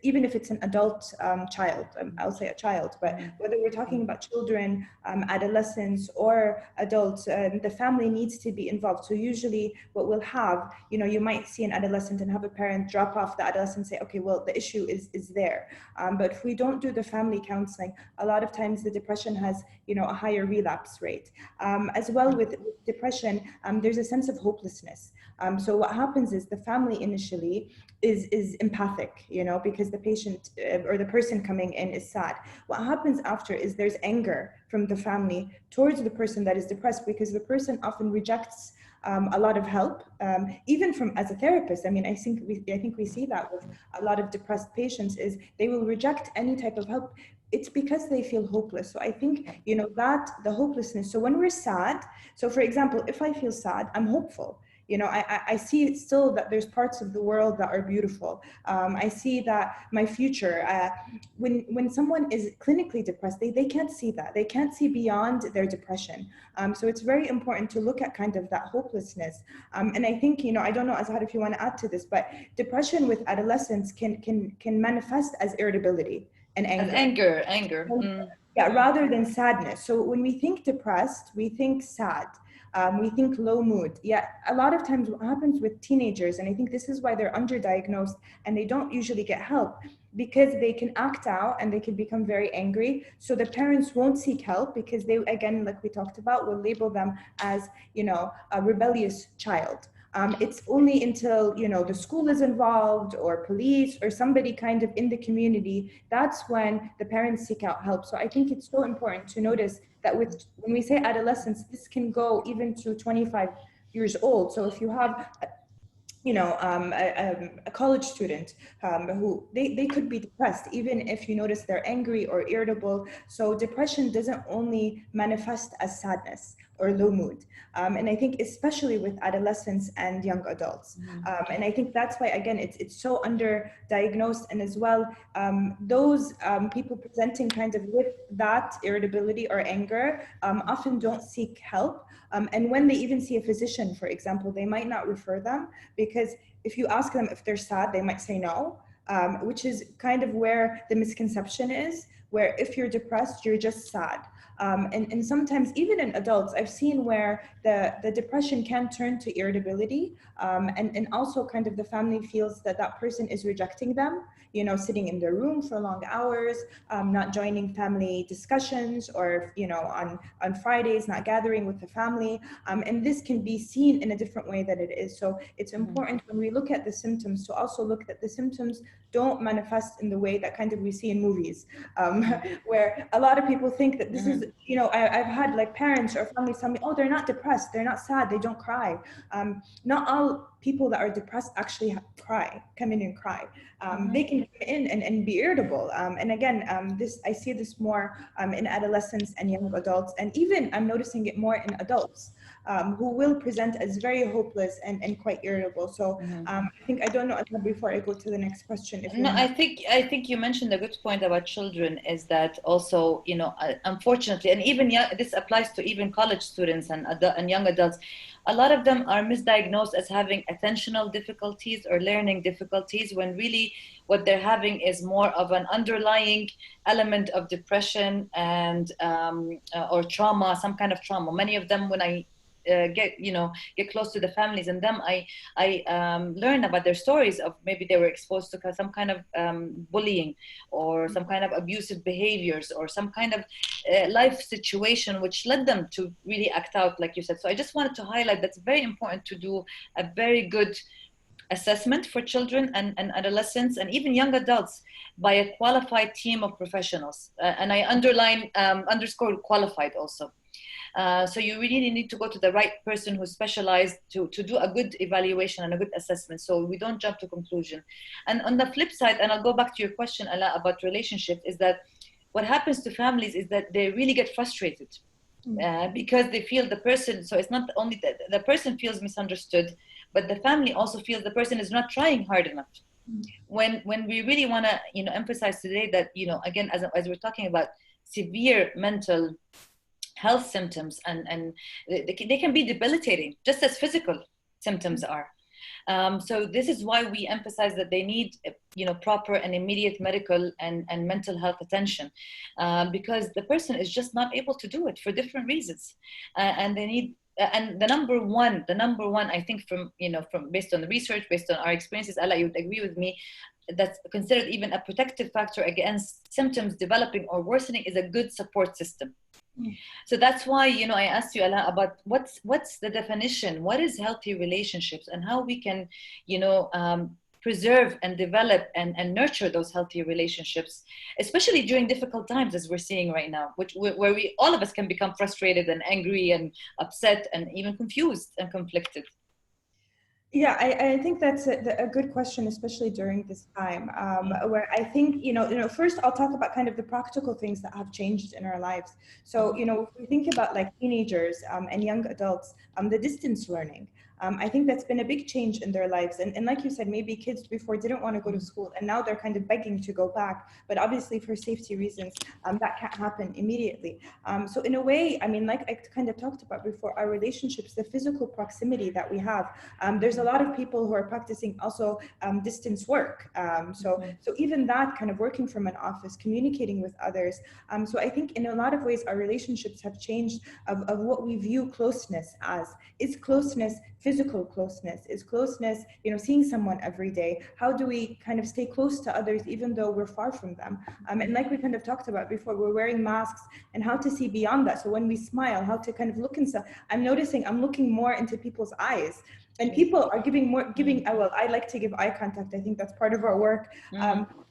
B: even if it's an adult child, I'll say a child, but whether we're talking about children, adolescents, or adults, the family needs to be involved. So usually what we'll have, you might see an adolescent and have a parent drop off the adolescent and say, okay, well, the issue is there. But if we don't do the family counseling, a lot of times the depression has, a higher relapse rate. As well with depression, there's a sense of hopelessness. So what happens is the family initially is empathic, because the patient or the person coming in is sad. What happens after is there's anger from the family towards the person that is depressed, because the person often rejects a lot of help, even as a therapist. I mean, I think we see that with a lot of depressed patients is they will reject any type of help. It's because they feel hopeless. So I think, that the hopelessness. So when we're sad, so for example, if I feel sad, I'm hopeful. I see still that there's parts of the world that are beautiful. I see that my future, when someone is clinically depressed, they can't see that. They can't see beyond their depression. So it's very important to look at kind of that hopelessness. And I think, I don't know, Azhar, if you want to add to this, but depression with adolescents can manifest as irritability and anger.
A: Anger.
B: Yeah, rather than sadness. So when we think depressed, we think sad. We think low mood. Yeah, a lot of times what happens with teenagers, and I think this is why they're underdiagnosed and they don't usually get help, because they can act out and they can become very angry. So the parents won't seek help because they, again, like we talked about, will label them as, a rebellious child. It's only until, the school is involved or police or somebody kind of in the community, that's when the parents seek out help. So I think it's so important to notice that when we say adolescence, this can go even to 25 years old. So if you have a college student who they could be depressed, even if you notice they're angry or irritable. So depression doesn't only manifest as sadness or low mood. And I think especially with adolescents and young adults. And I think that's why, again, it's so underdiagnosed. And as well, those people presenting kind of with that irritability or anger often don't seek help. And when they even see a physician, for example, they might not refer them, because if you ask them if they're sad, they might say no, which is kind of where the misconception is. where if you're depressed, you're just sad. And sometimes even in adults, I've seen where the depression can turn to irritability, and also kind of the family feels that that person is rejecting them, you know, sitting in their room for long hours, not joining family discussions, or, you know, on Fridays, not gathering with the family. And this can be seen in a different way that it is. So it's important when we look at the symptoms to also look that the symptoms don't manifest in the way that kind of we see in movies, where a lot of people think that this is, you know, I've had like parents or families tell me, oh, they're not depressed, they're not sad, they don't cry. Not all people that are depressed actually come in and cry. They can come in and be irritable. And again, I see this more in adolescents and young adults, and even I'm noticing it more in adults who will present as very hopeless and quite irritable. So I think, I don't know, before I go to the next question. If
A: No, I think you mentioned a good point about children, is that also, you know, unfortunately, and even this applies to even college students and young adults, a lot of them are misdiagnosed as having attentional difficulties or learning difficulties, when really what they're having is more of an underlying element of depression and or trauma, some kind of trauma. Many of them, when I get close to the families and them, I learn about their stories of maybe they were exposed to some kind of bullying or some kind of abusive behaviors or some kind of life situation which led them to really act out, like you said. So I just wanted to highlight that's very important, to do a very good assessment for children and adolescents and even young adults by a qualified team of professionals. And I underscore qualified also. So you really need to go to the right person who's specialized to do a good evaluation and a good assessment, so we don't jump to conclusion. And on the flip side, and I'll go back to your question, Ala, about relationships, is that what happens to families is that they really get frustrated because they feel the person, so it's not only that the person feels misunderstood, but the family also feels the person is not trying hard enough. When we really want to, you know, emphasize today that, you know, again, as we're talking about severe mental health symptoms, and they can be debilitating, just as physical symptoms are. So this is why we emphasize that they need, you know, proper and immediate medical and mental health attention, because the person is just not able to do it for different reasons, and they need. And the number one, I think, from based on the research, based on our experiences, Ala, you would agree with me, that's considered even a protective factor against symptoms developing or worsening, is a good support system. So that's why, you know, I asked you, Ala, about what's the definition, what is healthy relationships, and how we can, you know, preserve and develop and nurture those healthy relationships, especially during difficult times as we're seeing right now, where we all of us can become frustrated and angry and upset and even confused and conflicted.
B: Yeah, I think that's a good question, especially during this time, where I think, you know, first I'll talk about kind of the practical things that have changed in our lives. So, you know, if we think about like teenagers and young adults, the distance learning, I think that's been a big change in their lives. And like you said, maybe kids before didn't want to go to school, and now they're kind of begging to go back. But obviously for safety reasons, that can't happen immediately. So in a way, I mean, like I kind of talked about before, our relationships, the physical proximity that we have, there's a lot of people who are practicing also distance work. So even that kind of working from an office, communicating with others. So I think in a lot of ways, our relationships have changed of what we view closeness as. Is closeness physical closeness? Is closeness, you know, seeing someone every day? How do we kind of stay close to others even though we're far from them? And like we kind of talked about before, we're wearing masks, and how to see beyond that. So when we smile, how to kind of look inside. I'm noticing I'm looking more into people's eyes. And people are giving, well, I like to give eye contact. I think that's part of our work.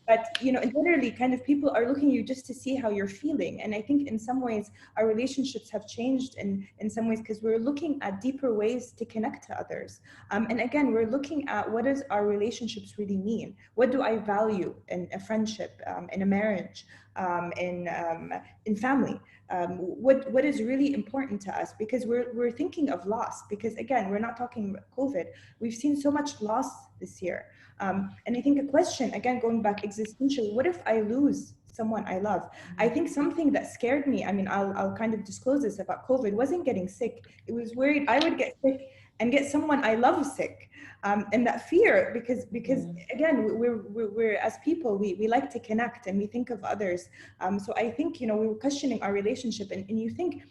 B: But, you know, literally kind of people are looking at you just to see how you're feeling. And I think in some ways, our relationships have changed in some ways, because we're looking at deeper ways to connect to others. And again, we're looking at what does our relationships really mean? What do I value in a friendship, in a marriage, in family? What is really important to us, because we're thinking of loss, because again, we're not talking about COVID. We've seen so much loss this year. And I think a question, again, going back existentially, what if I lose someone I love? I think something that scared me, I mean, I'll kind of disclose this about COVID, wasn't getting sick. It was worried I would get sick and get someone I love sick. And that fear, because again, we're as people, we like to connect and we think of others. So I think, we were questioning our relationship, and you think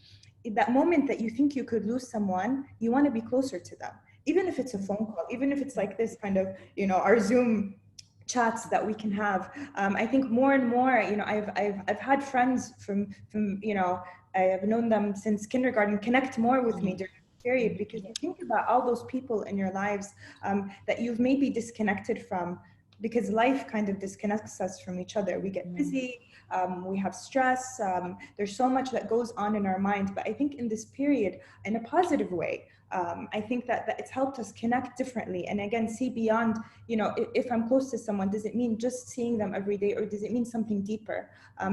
B: that moment that you think you could lose someone, you want to be closer to them, even if it's a phone call, even if it's like this kind of, our Zoom chats that we can have. I think more and more, I've had friends from I have known them since kindergarten connect more with me during this period, because you think about all those people in your lives that you've maybe disconnected from, because life kind of disconnects us from each other. We get busy, we have stress, there's so much that goes on in our mind. But I think in this period, in a positive way, I think that it's helped us connect differently, and again, see beyond, if I'm close to someone, does it mean just seeing them every day, or does it mean something deeper?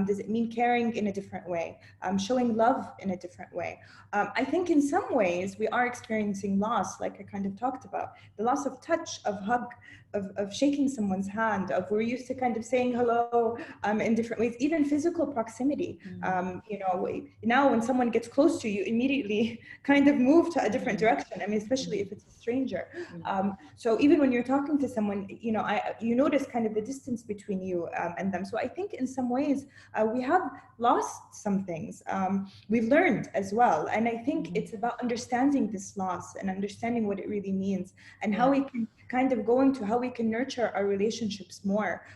B: Does it mean caring in a different way, showing love in a different way? I think in some ways we are experiencing loss, like I kind of talked about, the loss of touch, of hug, of shaking someone's hand, of we're used to kind of saying hello in different ways, even physical proximity. Now when someone gets close to you, immediately kind of move to a different direction. I mean, especially if it's a stranger. So even when you're talking to someone, you notice kind of the distance between you and them. So I think in some ways we have lost some things. We've learned as well. And I think it's about understanding this loss and understanding what it really means, and how we can kind of go into how we can nurture our relationships more,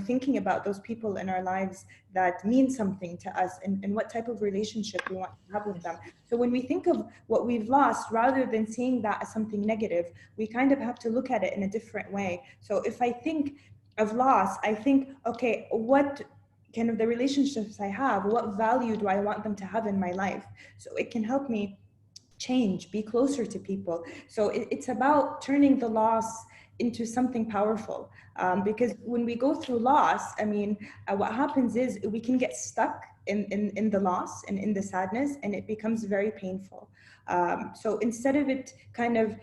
B: thinking about those people in our lives that mean something to us, and what type of relationship we want to have with them. So when we think of what we've lost, rather than seeing that as something negative, we kind of have to look at it in a different way. So if I think of loss, I think, okay, what kind of the relationships I have, what value do I want them to have in my life? So it can help me change, be closer to people. So it's about turning the loss into something powerful, because when we go through loss, I mean, what happens is we can get stuck in the loss and in the sadness, and it becomes very painful. So instead of it kind of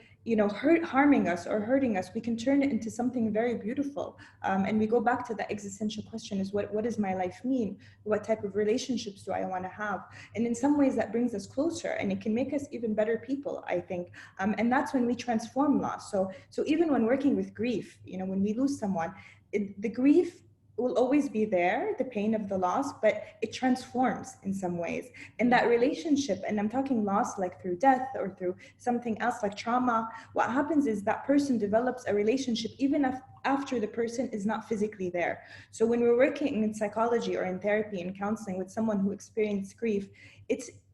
B: harming us or hurting us, we can turn it into something very beautiful. And we go back to the existential question: is what does my life mean? What type of relationships do I want to have? And in some ways that brings us closer, and it can make us even better people, I think. And that's when we transform loss. So even when working with grief, when we lose someone, the grief will always be there, the pain of the loss, but it transforms in some ways. And that relationship, and I'm talking loss like through death or through something else like trauma, what happens is that person develops a relationship even after the person is not physically there. So when we're working in psychology or in therapy and counseling with someone who experienced grief,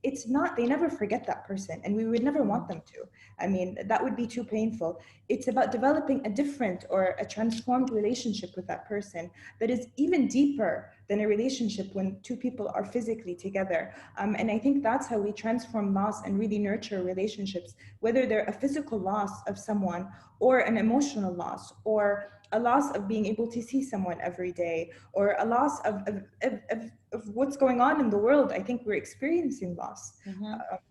B: it's not, they never forget that person, and we would never want them to. I mean, that would be too painful. It's about developing a different or a transformed relationship with that person that is even deeper than a relationship when two people are physically together. And I think that's how we transform loss and really nurture relationships, whether they're a physical loss of someone, or an emotional loss, or a loss of being able to see someone every day, or a loss of what's going on in the world. I think we're experiencing loss.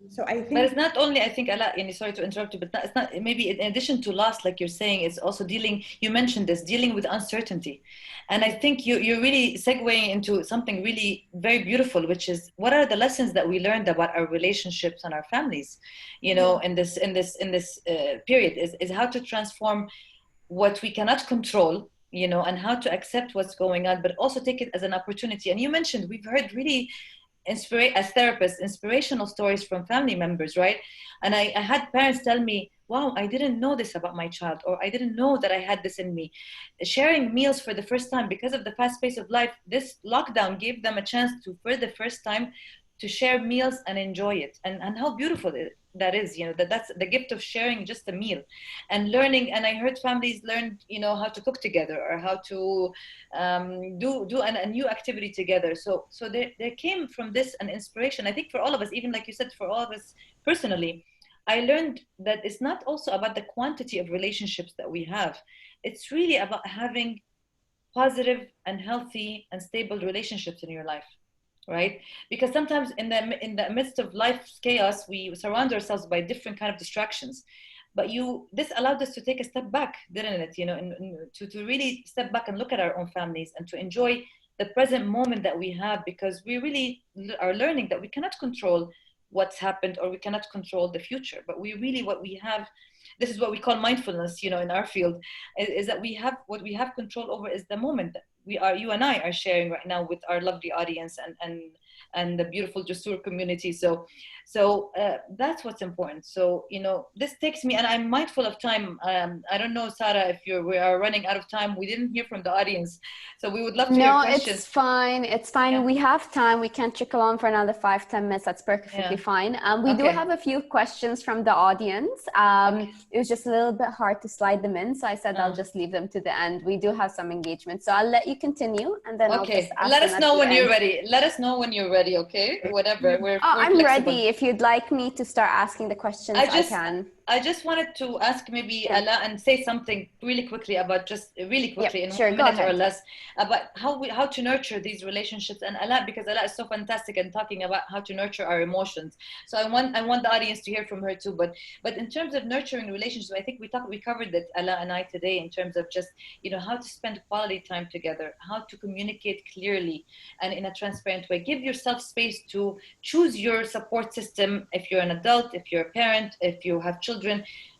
B: So I think,
A: but it's not only, I think, sorry to interrupt you, but it's not, maybe in addition to loss, like you're saying, it's also dealing with uncertainty. And I think you're really segueing into something really very beautiful, which is, what are the lessons that we learned about our relationships and our families, in this period, is how to transform what we cannot control, and how to accept what's going on, but also take it as an opportunity. And you mentioned, we've heard really, as therapists, inspirational stories from family members, right? And I had parents tell me, wow, I didn't know this about my child, or I didn't know that I had this in me. Sharing meals for the first time, because of the fast pace of life, this lockdown gave them a chance to, for the first time, to share meals and enjoy it. And how beautiful that is, that's the gift of sharing just a meal and learning. And I heard families learned, how to cook together, or how to do a new activity together. So there came from this an inspiration, I think, for all of us, even like you said, for all of us personally. I learned that it's not also about the quantity of relationships that we have. It's really about having positive and healthy and stable relationships in your life. Right? Because sometimes in the midst of life's chaos, we surround ourselves by different kind of distractions. But this allowed us to take a step back, didn't it? To really step back and look at our own families, and to enjoy the present moment that we have, because we really are learning that we cannot control what's happened, or we cannot control the future. But we really, what we have, this is what we call mindfulness, you know, in our field, is that we have, what we have control over is the moment that we are, you and I are sharing right now with our lovely audience and the beautiful Jasur community. So that's what's important. So, you know, this takes me, and I'm mindful of time. I don't know, Sarah, if we are running out of time. We didn't hear from the audience, so we would love to hear questions.
C: No, it's fine. It's fine.
A: Yeah.
C: We have time. We can trickle on for another 5-10 minutes. That's perfectly fine. We do have a few questions from the audience. It was just a little bit hard to slide them in, so I said I'll just leave them to the end. We do have some engagement, so I'll let you continue, and then I'll just ask
A: let us know when you're
C: end.
A: ready. Let us know when you're ready. Okay, whatever. We're
C: I'm
A: flexible.
C: ready. If you'd like me to start asking the questions, I can.
A: I just wanted to ask maybe Ala and say something really quickly about, just really quickly, in 1 minute or less, about how to nurture these relationships. And Ala, because Ala is so fantastic and talking about how to nurture our emotions. So I want the audience to hear from her too. But in terms of nurturing relationships, I think we covered that, Ala and I, today, in terms of just, you know, how to spend quality time together, how to communicate clearly and in a transparent way. Give yourself space to choose your support system. If you're an adult, if you're a parent, if you have children,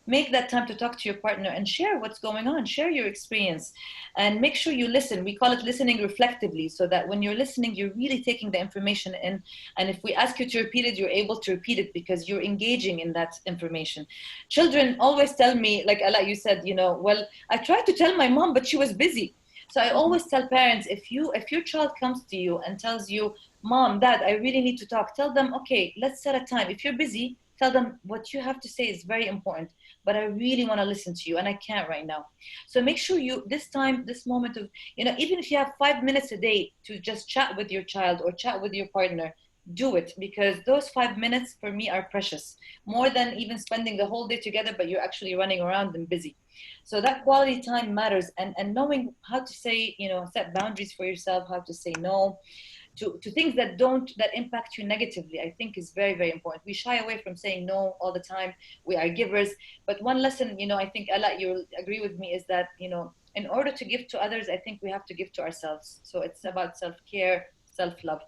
A: make that time to talk to your partner and share what's going on, share your experience, and make sure you listen. We call it listening reflectively, so that when you're listening, you're really taking the information in. And if we ask you to repeat it, you're able to repeat it because you're engaging in that information. Children always tell me, like Ala, you said, you know, well, I tried to tell my mom, but she was busy. So I always tell parents, if your child comes to you and tells you, Mom, Dad, I really need to talk, tell them, okay, let's set a time. If you're busy, tell them what you have to say is very important, but I really want to listen to you and I can't right now. So make sure you, this moment of, you know, even if you have 5 minutes a day to just chat with your child or chat with your partner, do it, because those 5 minutes for me are precious, more than even spending the whole day together, but you're actually running around and busy. So that quality time matters, and knowing how to say, you know, set boundaries for yourself, how to say no to things that impact you negatively, I think is very, very important. We shy away from saying no all the time. We are givers. But one lesson, you know, I think, Ala, you'll agree with me, is that, you know, in order to give to others, I think we have to give to ourselves. So it's about self-care, self-love.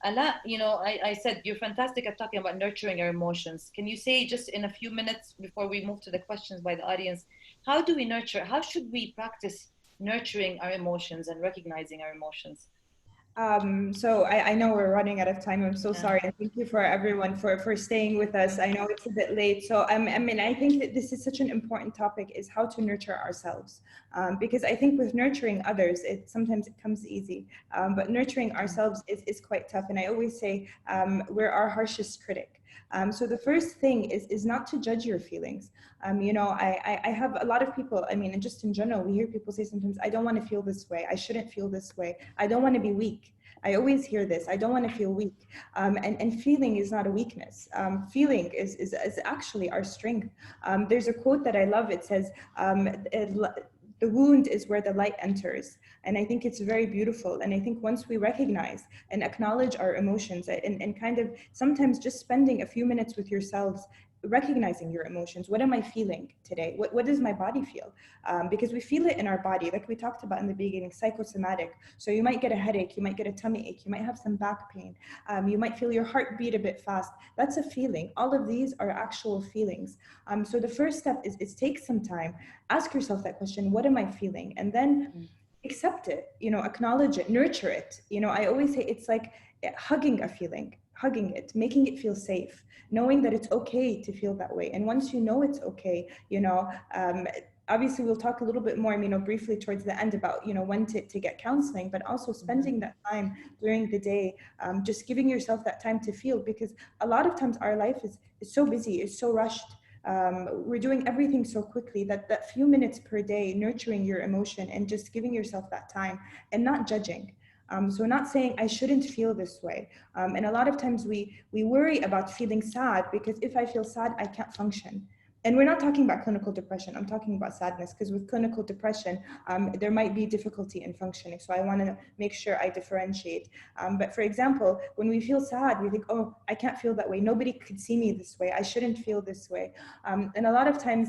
A: Ala, you know, I said you're fantastic at talking about nurturing our emotions. Can you say, just in a few minutes before we move to the questions by the audience, how do we nurture, how should we practice nurturing our emotions and recognizing our emotions?
B: So I know we're running out of time. I'm so sorry. And thank you for everyone for staying with us. I know it's a bit late. So I mean, I think that this is such an important topic, is how to nurture ourselves. Because I think with nurturing others, sometimes it comes easy. But nurturing ourselves is quite tough. And I always say we're our harshest critic. So the first thing is not to judge your feelings. You know, I have a lot of people, I mean, and just in general, we hear people say sometimes, I don't want to feel this way. I shouldn't feel this way. I don't want to be weak. I always hear this. I don't want to feel weak. And feeling is not a weakness. Feeling is actually our strength. There's a quote that I love. It says, the wound is where the light enters. And I think it's very beautiful. And I think once we recognize and acknowledge our emotions and kind of sometimes just spending a few minutes with yourselves, recognizing your emotions. What am I feeling today? What does my body feel? Because we feel it in our body, like we talked about in the beginning, psychosomatic. So you might get a headache, you might get a tummy ache, you might have some back pain, you might feel your heart beat a bit fast. That's a feeling. All of these are actual feelings. So the first step is take some time, ask yourself that question, what am I feeling? And then accept it, you know, acknowledge it, nurture it. You know, I always say it's like hugging a feeling, hugging it, making it feel safe, knowing that it's okay to feel that way. And once you know it's okay, you know, obviously we'll talk a little bit more, you know, briefly towards the end about, you know, when to get counseling, but also spending that time during the day, just giving yourself that time to feel, because a lot of times our life is so busy, it's so rushed. We're doing everything so quickly that few minutes per day, nurturing your emotion and just giving yourself that time and not judging. So not saying I shouldn't feel this way. And a lot of times we worry about feeling sad, because if I feel sad, I can't function. And we're not talking about clinical depression. I'm talking about sadness, because with clinical depression, there might be difficulty in functioning. So I want to make sure I differentiate. But for example, when we feel sad, we think, oh, I can't feel that way. Nobody could see me this way. I shouldn't feel this way. And a lot of times,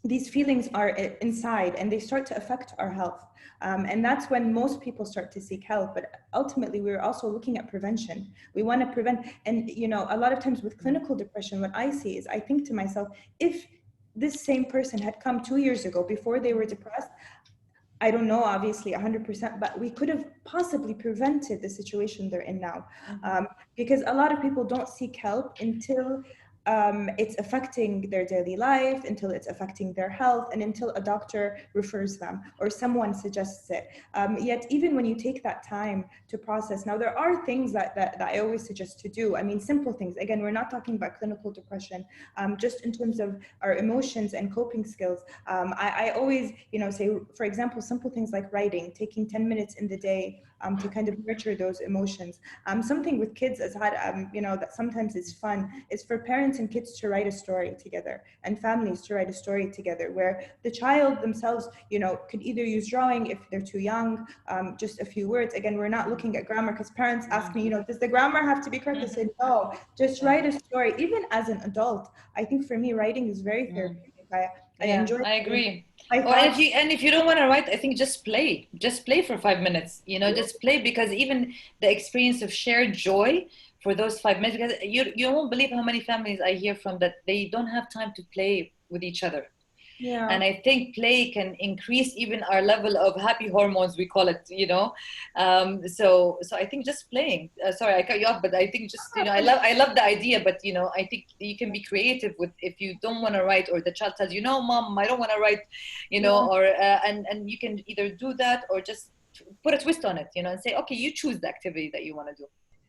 B: these feelings are inside and they start to affect our health. And that's when most people start to seek help. But ultimately, we're also looking at prevention. We want to prevent. And, you know, a lot of times with clinical depression, what I see is I think to myself, if this same person had come 2 years ago before they were depressed, I don't know, obviously 100%, but we could have possibly prevented the situation they're in now. Because a lot of people don't seek help until it's affecting their daily life, until it's affecting their health, and until a doctor refers them or someone suggests it. Yet even when you take that time to process, now there are things that I always suggest to do. I mean, simple things. Again, we're not talking about clinical depression, just in terms of our emotions and coping skills. I always, you know, say, for example, simple things like writing, taking 10 minutes in the day to kind of nurture those emotions. Something with kids, Azhar, you know, that sometimes is fun, is for parents and kids to write a story together, and families to write a story together, where the child themselves, you know, could either use drawing if they're too young, just a few words. Again, we're not looking at grammar, because parents ask me, you know, does the grammar have to be correct? I said, no, just write a story. Even as an adult, I think for me, writing is very therapeutic. I enjoy it.
A: I agree. And if you don't want to write, I think just play for 5 minutes, you know, just play, because even the experience of shared joy for those 5 minutes, because you won't believe how many families I hear from that they don't have time to play with each other.
B: Yeah.
A: And I think play can increase even our level of happy hormones, we call it, you know. So I think just playing. Sorry, I cut you off, but I think just, you know, I love the idea, but, you know, I think you can be creative with, if you don't want to write, or the child tells you, no, mom, I don't want to write, you know, or and you can either do that or just put a twist on it, you know, and say, okay, you choose the activity that you want to do.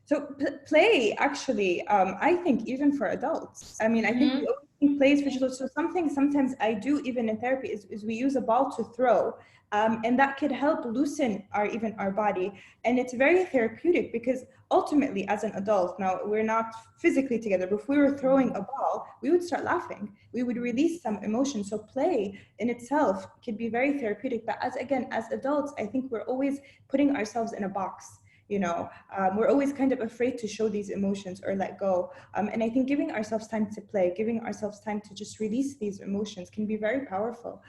B: So play, actually, I think even for adults. I mean, I think we always think play is for children. So something sometimes I do even in therapy is we use a ball to throw, and that could help loosen our body. And it's very therapeutic, because ultimately, as an adult, now we're not physically together, but if we were throwing a ball, we would start laughing. We would release some emotion. So play in itself could be very therapeutic. But as adults, I think we're always putting ourselves in a box. You know, we're always kind of afraid to show these emotions or let go. And I think giving ourselves time to play, giving ourselves time to just release these emotions can be very powerful.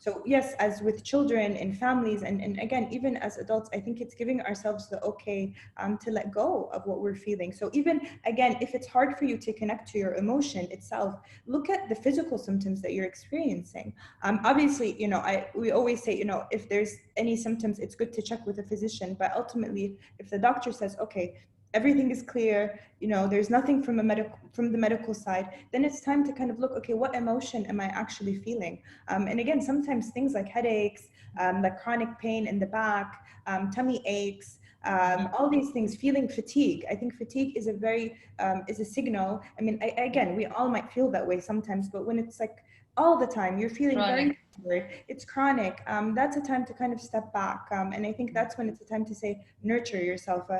B: So yes, as with children and families, and again, even as adults, I think it's giving ourselves the okay to let go of what we're feeling. So even, again, if it's hard for you to connect to your emotion itself, look at the physical symptoms that you're experiencing. Obviously, you know, we always say, you know, if there's any symptoms, it's good to check with a physician, but ultimately, if the doctor says, okay, everything is clear, you know, there's nothing from the medical side, then it's time to kind of look, okay, what emotion am I actually feeling? And again, sometimes things like headaches, like chronic pain in the back, tummy aches, all these things, feeling fatigue. I think fatigue is is a signal. I mean, again, we all might feel that way sometimes, but when it's like all the time, you're feeling very tired, it's chronic, that's a time to kind of step back. And I think that's when it's a time to say, nurture yourself.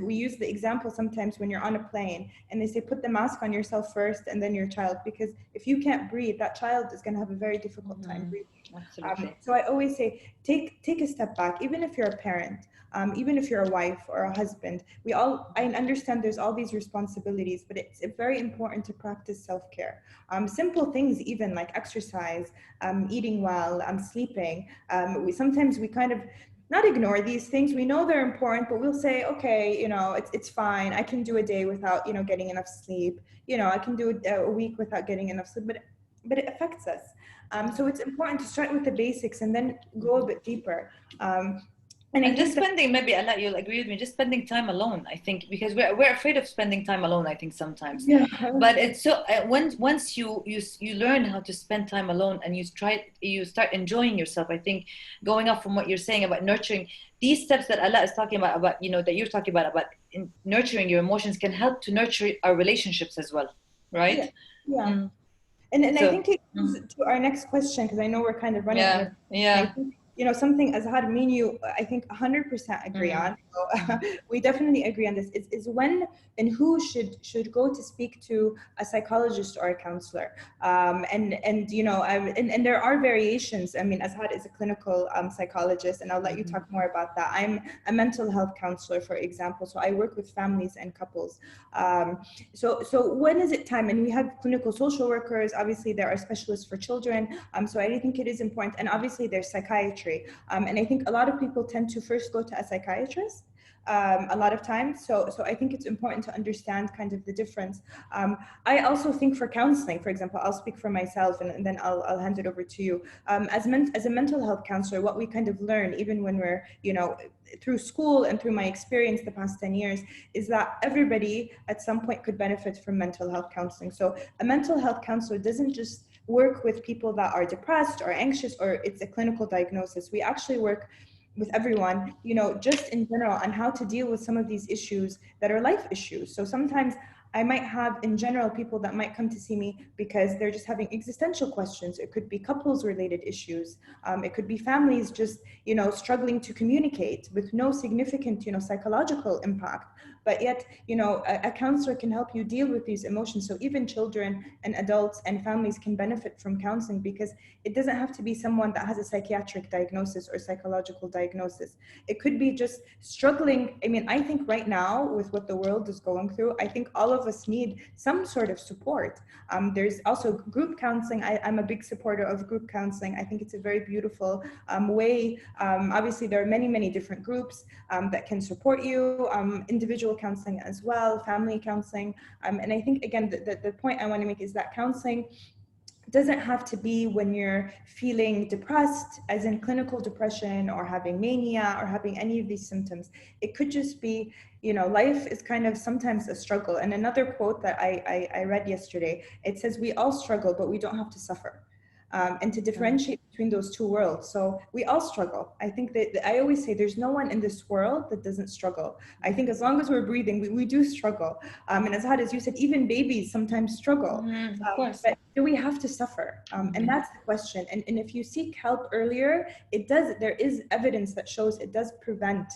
B: We use the example sometimes when you're on a plane and they say, put the mask on yourself first and then your child, because if you can't breathe, that child is going to have a very difficult time breathing.
A: Absolutely.
B: So I always say, take a step back, even if you're a parent, even if you're a wife or a husband. I understand there's all these responsibilities, but it's very important to practice self-care. Simple things, even like exercise, eating well, sleeping. Sometimes we kind of not ignore these things. We know they're important, but we'll say, okay, you know, it's fine. I can do a day without, you know, getting enough sleep. You know, I can do a week without getting enough sleep, but it affects us. So it's important to start with the basics and then go a bit deeper.
A: And just spending, maybe Allah, you'll agree with me, just spending time alone, I think, because we're afraid of spending time alone, I think, sometimes. Yeah. But it's so, once you learn how to spend time alone and you start enjoying yourself, I think, going off from what you're saying about nurturing, these steps that Allah is talking about, you know, that you're talking about nurturing your emotions, can help to nurture our relationships as well, right?
B: Yeah. And I think it goes to our next question, because I know we're kind of running out of time. something Azhar, me and you, I think 100% agree on. So, we definitely agree on this. Is when and who should go to speak to a psychologist or a counselor. And there are variations. I mean, Azhar is a clinical psychologist, and I'll let you talk more about that. I'm a mental health counselor, for example. So I work with families and couples. So when is it time? And we have clinical social workers. Obviously, there are specialists for children. So I think it is important. And obviously, there's psychiatry. And I think a lot of people tend to first go to a psychiatrist. A lot of times. So I think it's important to understand kind of the difference. I also think for counseling, for example, I'll speak for myself and then I'll hand it over to you. As a mental health counselor, what we kind of learn, even when we're, through school and through my experience the past 10 years, is that everybody at some point could benefit from mental health counseling. So a mental health counselor doesn't just work with people that are depressed or anxious or it's a clinical diagnosis. We actually work with everyone, just in general on how to deal with some of these issues that are life issues. So sometimes I might have in general people that might come to see me because they're just having existential questions. It could be couples related issues. It could be families just, struggling to communicate with no significant, psychological impact. But yet, a counselor can help you deal with these emotions. So even children and adults and families can benefit from counseling because it doesn't have to be someone that has a psychiatric diagnosis or psychological diagnosis. It could be just struggling. I mean, I think right now with what the world is going through, I think all of us need some sort of support. There's also group counseling. I'm a big supporter of group counseling. I think it's a very beautiful way. Obviously, there are many, many different groups that can support you, individual counseling as well, family counseling. And I think, again, the point I want to make is that counseling doesn't have to be when you're feeling depressed, as in clinical depression or having mania or having any of these symptoms. It could just be, life is kind of sometimes a struggle. And another quote that I read yesterday, it says, we all struggle, but we don't have to suffer. And to differentiate between those two worlds. So we all struggle. I think that I always say there's no one in this world that doesn't struggle. I think as long as we're breathing, we do struggle. And as you said, even babies sometimes struggle.
A: Of course.
B: But do we have to suffer? And that's the question. And if you seek help earlier, there is evidence that shows it does prevent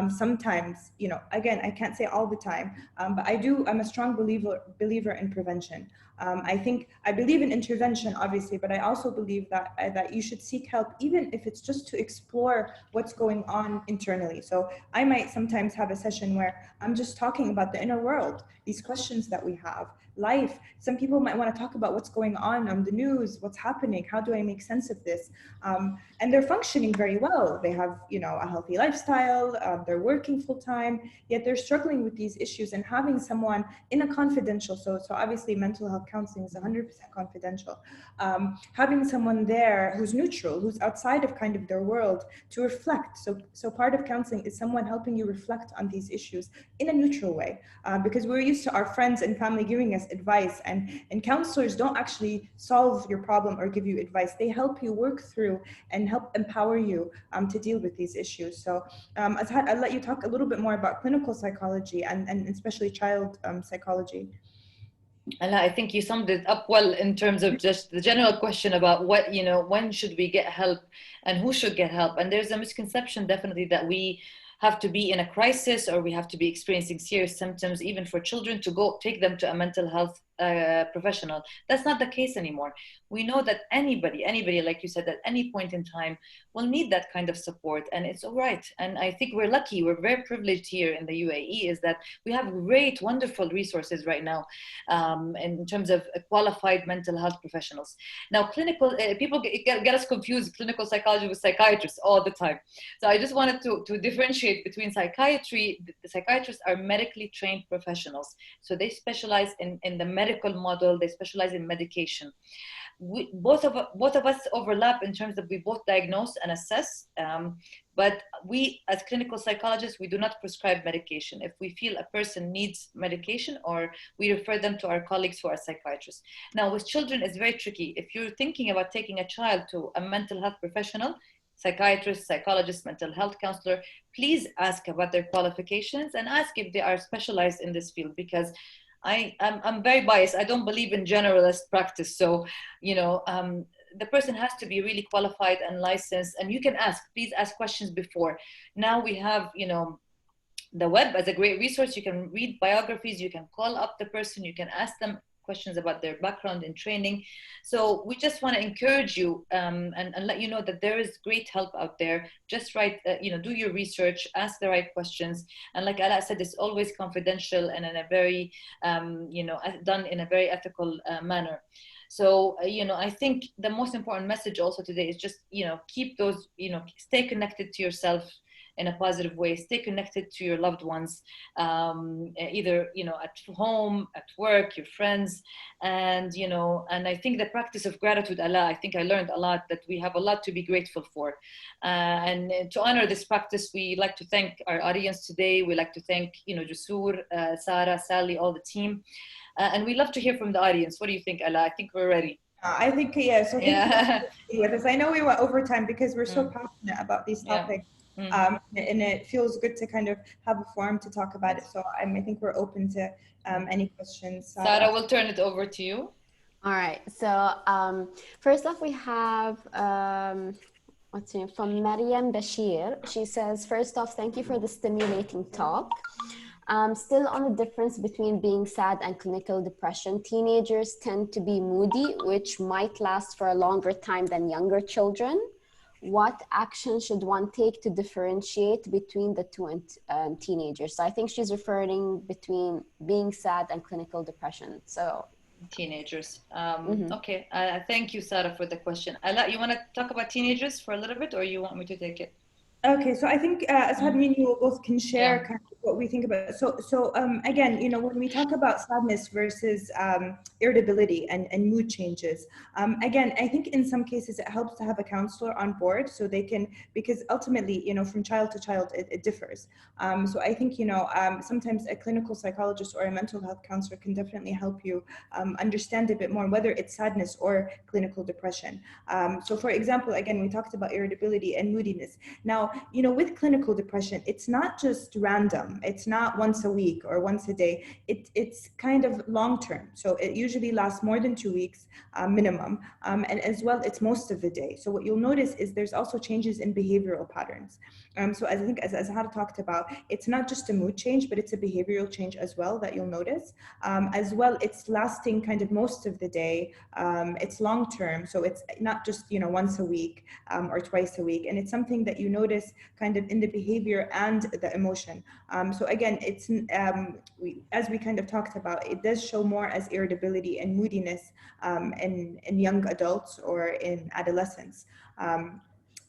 B: sometimes, again, I can't say all the time, but I'm a strong believer in prevention. I believe in intervention, obviously, but I also believe that you should seek help, even if it's just to explore what's going on internally. So I might sometimes have a session where I'm just talking about the inner world, these questions that we have, life. Some people might want to talk about what's going on the news, what's happening, how do I make sense of this? And they're functioning very well. They have, a healthy lifestyle, they're working full time, yet they're struggling with these issues, and having someone in a confidential, so obviously mental health counseling is 100% confidential, having someone there who's neutral, who's outside of kind of their world to reflect. So part of counseling is someone helping you reflect on these issues in a neutral way, because we're used to our friends and family giving us advice, and counselors don't actually solve your problem or give you advice. They help you work through and help empower you to deal with these issues. So Azhar, I'll let you talk a little bit more about clinical psychology and especially child psychology.
A: And I think you summed it up well in terms of just the general question about what, when should we get help and who should get help. And there's a misconception definitely that we have to be in a crisis or we have to be experiencing serious symptoms, even for children, to go take them to a mental health professional. That's not the case anymore. We know that anybody, like you said, at any point in time will need that kind of support, and it's all right. And I think we're lucky, we're very privileged here in the UAE, is that we have great, wonderful resources right now in terms of qualified mental health professionals. Now, clinical, people get us confused, clinical psychology with psychiatrists all the time. So I just wanted to differentiate between psychiatry. The psychiatrists are medically trained professionals. So they specialize in the medical model, they specialize in medication. Both of us overlap in terms of we both diagnose and assess, but we as clinical psychologists, we do not prescribe medication. If we feel a person needs medication, or we refer them to our colleagues who are psychiatrists. Now with children, it's very tricky. If you're thinking about taking a child to a mental health professional, psychiatrist, psychologist, mental health counselor, please ask about their qualifications and ask if they are specialized in this field, because I'm very biased. I don't believe in generalist practice. So, the person has to be really qualified and licensed, and you can please ask questions before. Now we have, the web as a great resource. You can read biographies, you can call up the person, you can ask them questions about their background and training. So we just want to encourage you and let you know that there is great help out there. Just do your research, ask the right questions. And like Ala said, it's always confidential and in a very, done in a very ethical manner. So, I think the most important message also today is just, keep those, stay connected to yourself in a positive way, stay connected to your loved ones, either, at home, at work, your friends, and, and I think the practice of gratitude, Allah, I think I learned a lot that we have a lot to be grateful for. And to honor this practice, we like to thank our audience today. We like to thank, Jusur, Sarah, Sally, all the team. And we love to hear from the audience. What do you think, Allah? I think we're ready.
B: I think, yeah, so thank you with us. I know we went over time because we're so passionate about these topics. And it feels good to kind of have a forum to talk about it. So I think we're open to any questions.
A: Sarah, we'll turn it over to you.
C: All right. So first off, we have what's her name? From Mariam Bashir. She says, first off, thank you for the stimulating talk. Still on the difference between being sad and clinical depression, teenagers tend to be moody, which might last for a longer time than younger children. What action should one take to differentiate between the two teenagers? So I think she's referring between being sad and clinical depression. So
A: teenagers. Okay. Thank you, Sarah, for the question. Ala, you want to talk about teenagers for a little bit, or you want me to take it?
B: Okay, so I think Azhar and you both can share kind of what we think about it. So again, when we talk about sadness versus irritability and mood changes, again, I think in some cases it helps to have a counselor on board so they can, because ultimately, from child to child, it differs. So I think, sometimes a clinical psychologist or a mental health counselor can definitely help you understand a bit more whether it's sadness or clinical depression. So for example, again, we talked about irritability and moodiness. Now, with clinical depression, it's not just random. It's not once a week or once a day. It's kind of long-term. So it usually lasts more than 2 weeks minimum. And as well, it's most of the day. So what you'll notice is there's also changes in behavioral patterns. So I think as Azhar talked about, it's not just a mood change, but it's a behavioral change as well that you'll notice. As well, it's lasting kind of most of the day. It's long-term. So it's not just, once a week or twice a week. And it's something that you notice kind of in the behavior and the emotion. So again, it's as we kind of talked about, it does show more as irritability and moodiness in young adults or in adolescents.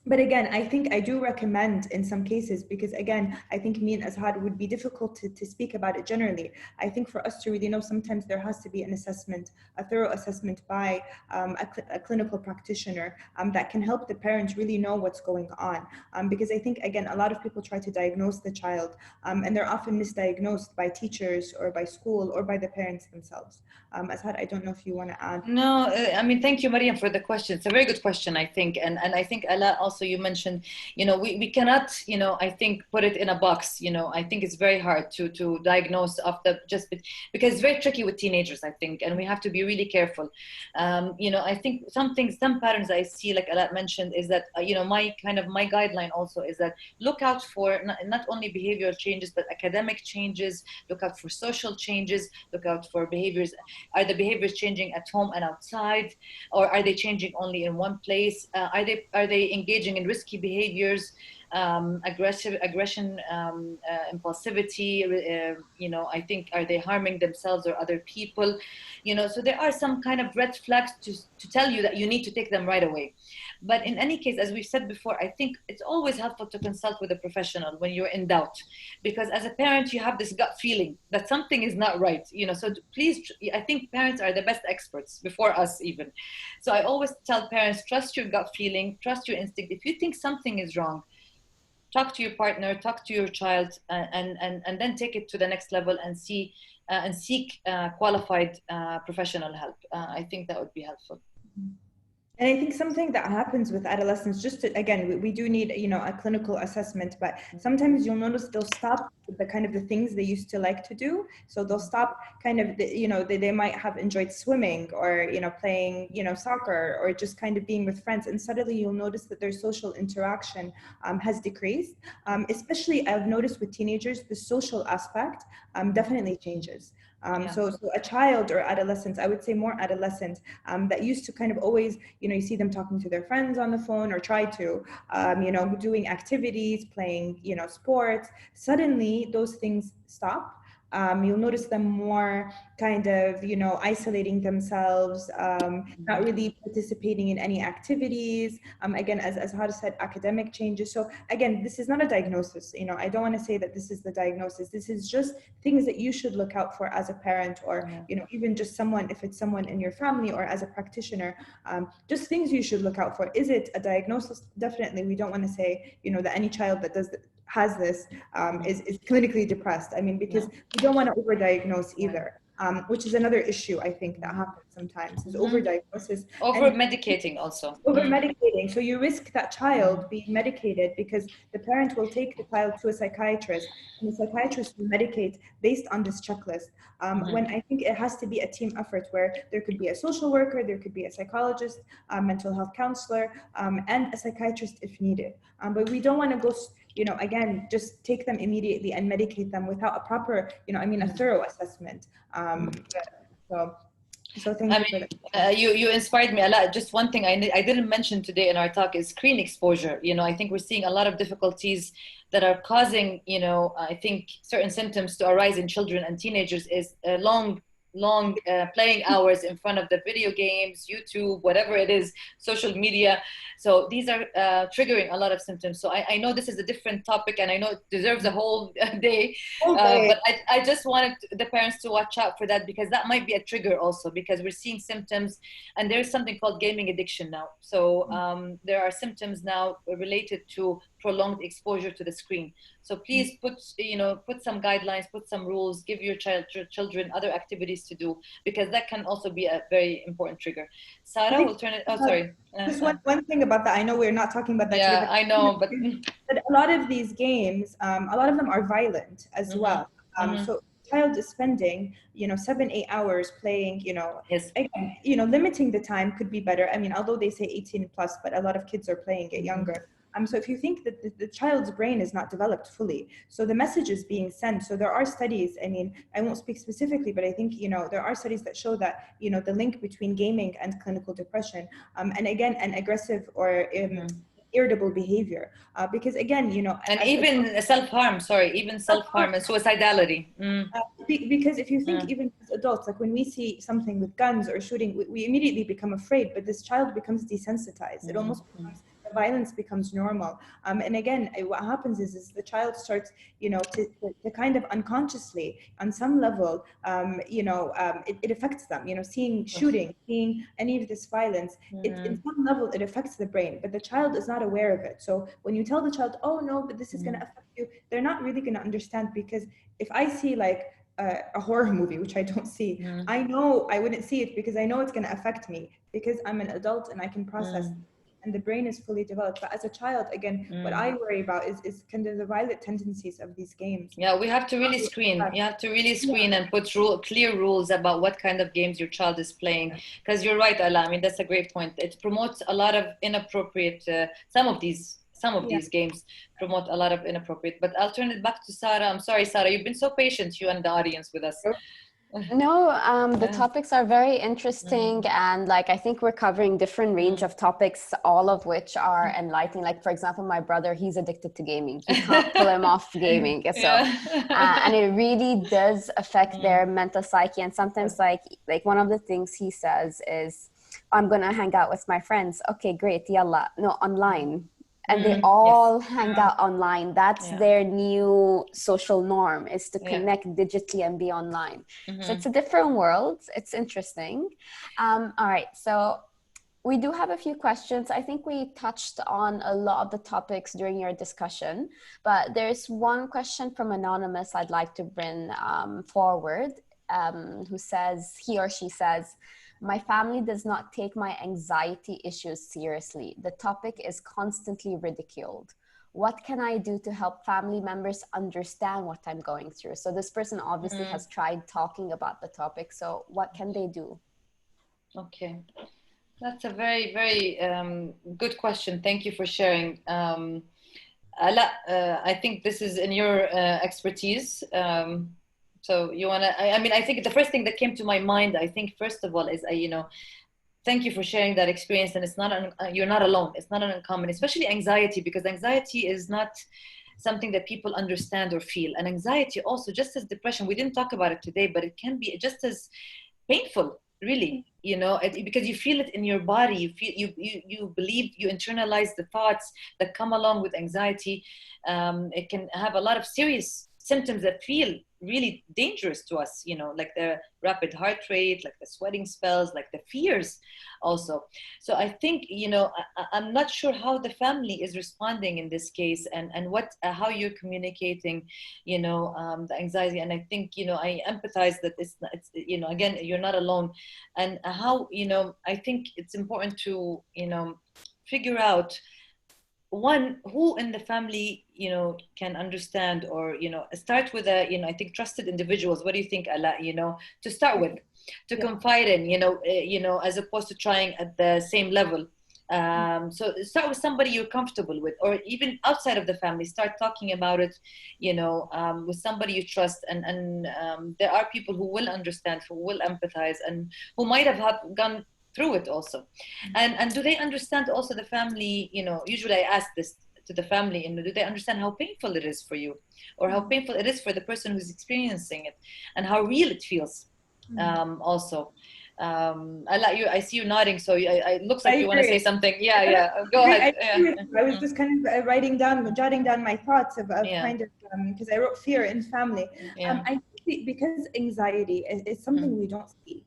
B: But again, I think I do recommend in some cases, because again, I think me and Azhar would be difficult to speak about it generally. I think for us to really know, sometimes there has to be an assessment, a thorough assessment by a clinical practitioner that can help the parents really know what's going on. Because I think, again, a lot of people try to diagnose the child and they're often misdiagnosed by teachers or by school or by the parents themselves. Azhar, I don't know if you want to add.
A: No, thank you, Mariam, for the question. It's a very good question, I think. And I think Ala also, you mentioned, we cannot, I think put it in a box. I think it's very hard to diagnose after because it's very tricky with teenagers, I think, and we have to be really careful. I think some patterns I see, like Ala mentioned, is that, my guideline also is that look out for not only behavioral changes, but academic changes, look out for social changes, look out for behaviors. Are the behaviors changing at home and outside, or are they changing only in one place? Are they engaging in risky behaviors, aggression, impulsivity? I think, are they harming themselves or other people? So there are some kind of red flags to tell you that you need to take them right away. But in any case, as we've said before, I think it's always helpful to consult with a professional when you're in doubt, because as a parent, you have this gut feeling that something is not right. So please, I think parents are the best experts before us even. So I always tell parents, trust your gut feeling, trust your instinct. If you think something is wrong, talk to your partner, talk to your child, and then take it to the next level and seek qualified professional help. I think that would be helpful.
B: And I think something that happens with adolescents, just to, again, we do need, you know, a clinical assessment, but sometimes you'll notice they'll stop the kind of the things they used to like to do. So they'll stop kind of, you know, they might have enjoyed swimming or, you know, playing, you know, soccer or just kind of being with friends. And suddenly you'll notice that their social interaction has decreased. Especially I've noticed with teenagers, the social aspect definitely changes. So a child or adolescent, I would say more adolescent, that used to kind of always, you know, you see them talking to their friends on the phone or try to, you know, doing activities, playing, you know, sports. Suddenly those things stop. You'll notice them more kind of, you know, isolating themselves, not really participating in any activities. Again, as Azhar said, academic changes. So again, this is not a diagnosis. You know, I don't want to say that this is the diagnosis. This is just things that you should look out for as a parent, or, you know, even just someone, if it's someone in your family or as a practitioner, just things you should look out for. Is it a diagnosis? Definitely. We don't want to say, you know, that any child that has this is clinically depressed. I mean, because we don't want to overdiagnose either, which is another issue I think that happens sometimes, is overdiagnosis.
A: Over-medicating also.
B: Over-medicating. So you risk that child being medicated because the parent will take the child to a psychiatrist, and the psychiatrist will medicate based on this checklist. When I think it has to be a team effort where there could be a social worker, there could be a psychologist, mental health counselor, and a psychiatrist if needed. But we don't want to go, you know, again, just take them immediately and medicate them without a proper, you know, I mean, a thorough assessment. So thank you for that.
A: You inspired me a lot. Just one thing I didn't mention today in our talk is screen exposure. You know, I think we're seeing a lot of difficulties that are causing, you know, I think certain symptoms to arise in children and teenagers is long playing hours in front of the video games, YouTube, whatever it is, social media. So these are triggering a lot of symptoms. So I know this is a different topic, and I know it deserves a whole day. But I just wanted the parents to watch out for that, because that might be a trigger also, because we're seeing symptoms, and there's something called gaming addiction now. So there are symptoms now related to prolonged exposure to the screen. So please put some guidelines, put some rules, give your children other activities to do, because that can also be a very important trigger. Sarah, we'll turn it. Oh, sorry.
B: Just one thing about that. I know we're not talking about that today, but
A: I know, but
B: a lot of these games, a lot of them are violent as well. So child is spending, you know, 7-8 hours playing, you know, again, you know, limiting the time could be better. I mean, although they say 18 plus, but a lot of kids are playing it younger. So if you think that the child's brain is not developed fully, so the message is being sent. So there are studies, I mean, I won't speak specifically, but I think, you know, there are studies that show that, you know, the link between gaming and clinical depression, and again, an aggressive or irritable behavior, because again, you know,
A: and even self-harm, even self-harm and suicidality.
B: Because if you think even as adults, like when we see something with guns or shooting, we immediately become afraid, but this child becomes desensitized. It almost becomes, the violence becomes normal. And again, what happens is the child starts, you know, to kind of unconsciously, on some level, you know, it affects them, you know, seeing shooting, seeing any of this violence, in some level, it affects the brain, but the child is not aware of it. So when you tell the child, oh no, but this is going to affect you, they're not really going to understand, because if I see like a horror movie, which I don't see, I know I wouldn't see it because I know it's going to affect me, because I'm an adult and I can process and the brain is fully developed. But as a child, again, what I worry about is kind of the violent tendencies of these games.
A: Yeah, we have to really screen. You have to really screen and put clear rules about what kind of games your child is playing. Because you're right, Ala. I mean, that's a great point. It promotes a lot of inappropriate, some of these games promote a lot of inappropriate. But I'll turn it back to Sarah. I'm sorry, Sarah, you've been so patient, you and the audience, with us.
C: No, the topics are very interesting, and like I think we're covering different range of topics, all of which are enlightening. Like, for example, my brother, he's addicted to gaming. You can't pull him off gaming. So and it really does affect their mental psyche. And sometimes like one of the things he says is, I'm gonna hang out with my friends. Okay, great, yalla. No, online. And they all hang out online. That's their new social norm, is to connect digitally and be online. So it's a different world. It's interesting. All right, so we do have a few questions. I think we touched on a lot of the topics during your discussion, but there's one question from Anonymous I'd like to bring forward, who says, he or she says, My family does not take my anxiety issues seriously. The topic is constantly ridiculed. What can I do to help family members understand what I'm going through? So this person obviously has tried talking about the topic. So what can they do?
A: Okay. That's a very, very good question. Thank you for sharing. Ala, I think this is in your expertise. So you want to, I mean, I think the first thing that came to my mind, I think, first of all, is, thank you for sharing that experience. And it's not, you're not alone. It's not uncommon, especially anxiety, because anxiety is not something that people understand or feel. And anxiety also, just as depression, we didn't talk about it today, but it can be just as painful, really, because you feel it in your body. You feel, you believe, you internalize the thoughts that come along with anxiety. It can have a lot of serious symptoms that feel really dangerous to us, like the rapid heart rate, like the sweating spells, like the fears also. So I think, I'm not sure how the family is responding in this case, and how you're communicating, the anxiety. And I think, I empathize that it's again, you're not alone. And how, I think it's important to, figure out, one, who in the family can understand, or start with I think trusted individuals. What do you think, Ala? To start with, to confide in, as opposed to trying at the same level. So start with somebody you're comfortable with, or even outside of the family, start talking about it with somebody you trust. And there are people who will understand, who will empathize, and who might have gone through it also. And do they understand also, the family, usually I ask this to the family, do they understand how painful it is for you, or how painful it is for the person who's experiencing it, and how real it feels also. I let you, I see you nodding, so it looks like you want to say something. Yeah, go ahead.
B: I was just kind of jotting down my thoughts of kind of, because I wrote fear in family. I think because anxiety is something we don't see.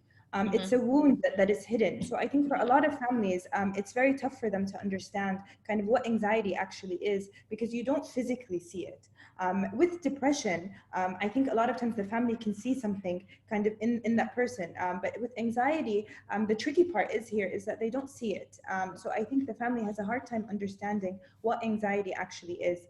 B: It's a wound that is hidden. So I think for a lot of families, it's very tough for them to understand kind of what anxiety actually is, because you don't physically see it. With depression, I think a lot of times the family can see something kind of in that person. But with anxiety, the tricky part is that they don't see it. So I think the family has a hard time understanding what anxiety actually is.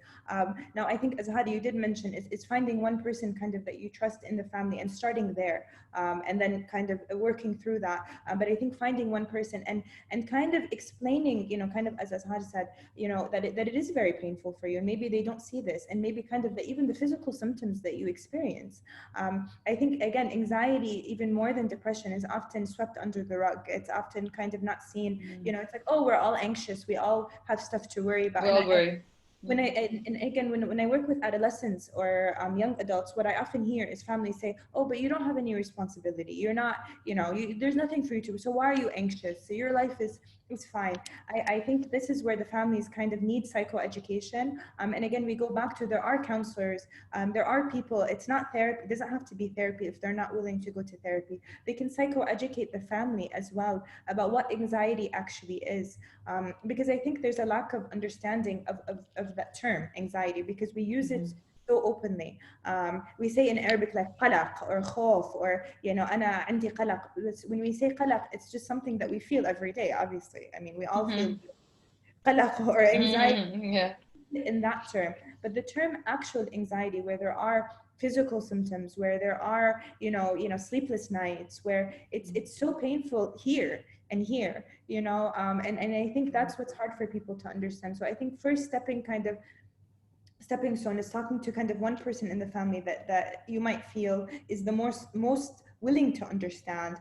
B: Now, I think, Azhar, you did mention, is finding one person kind of that you trust in the family and starting there, and then kind of working through that. But I think finding one person and kind of explaining, kind of as Azhar said, that it is very painful for you, and maybe they don't see this, and maybe kind of even the physical symptoms that you experience. I think, again, anxiety, even more than depression, is often swept under the rug. It's often kind of not seen. It's like, oh, we're all anxious, we all have stuff to worry about.
A: We're all worried.
B: When I work with adolescents or young adults, what I often hear is families say, oh, but you don't have any responsibility. You're not, there's nothing for you to, so why are you anxious? So your life is fine. I think this is where the families kind of need psychoeducation. And again, we go back to, there are counselors, there are people, it's not therapy, it doesn't have to be therapy if they're not willing to go to therapy. They can psychoeducate the family as well about what anxiety actually is. Because I think there's a lack of understanding of that term, anxiety, because we use it so openly. We say in Arabic like qalaq or khof, or ana عندي qalaq. When we say qalaq, it's just something that we feel every day, obviously. I mean, we all feel qalaq or anxiety in that term. But the term actual anxiety, where there are physical symptoms, where there are sleepless nights, where it's so painful here and here, and I think that's what's hard for people to understand. So I think first stepping stone is talking to kind of one person in the family that you might feel is the most willing to understand.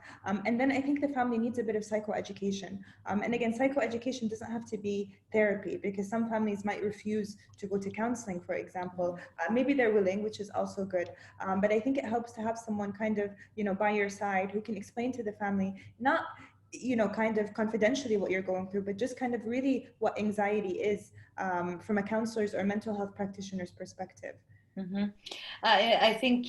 B: And then I think the family needs a bit of psychoeducation. And again, psychoeducation doesn't have to be therapy, because some families might refuse to go to counseling, for example. Maybe they're willing, which is also good. But I think it helps to have someone kind of, by your side, who can explain to the family, not kind of confidentially what you're going through, but just kind of really what anxiety is from a counselor's or mental health practitioner's perspective.
A: I think,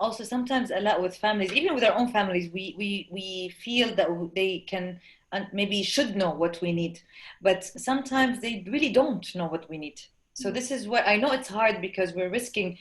A: also sometimes a lot with families, even with our own families, we feel that they can and maybe should know what we need, but sometimes they really don't know what we need. So this is what I know. It's hard because we're risking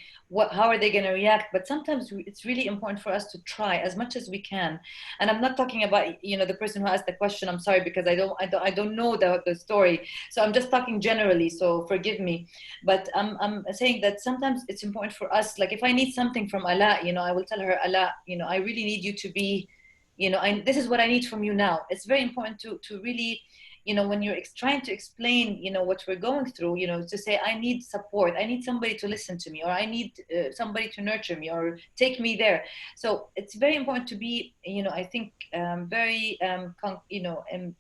A: how are they going to react, but sometimes it's really important for us to try as much as we can. And I'm not talking about, you know, the person who asked the question. I'm sorry, because I don't know the story, so I'm just talking generally, so forgive me. But I'm saying that sometimes it's important for us, like if I need something from Ala, you know, I will tell her, Ala, you know, I really need you to be, you know, this is what I need from you now. It's very important to really, you know, when you're trying to explain, you know, what we're going through, you know, to say, I need support, I need somebody to listen to me, or I need somebody to nurture me or take me there. So it's very important to be, you know, I think very,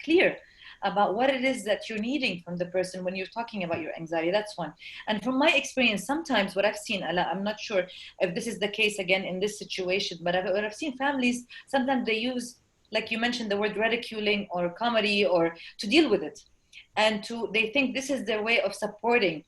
A: clear about what it is that you're needing from the person when you're talking about your anxiety. That's one. And from my experience, sometimes what I've seen, Ala, I'm not sure if this is the case again in this situation, but what I've seen families, sometimes they use, like you mentioned, the word ridiculing or comedy, or to deal with it, and they think this is their way of supporting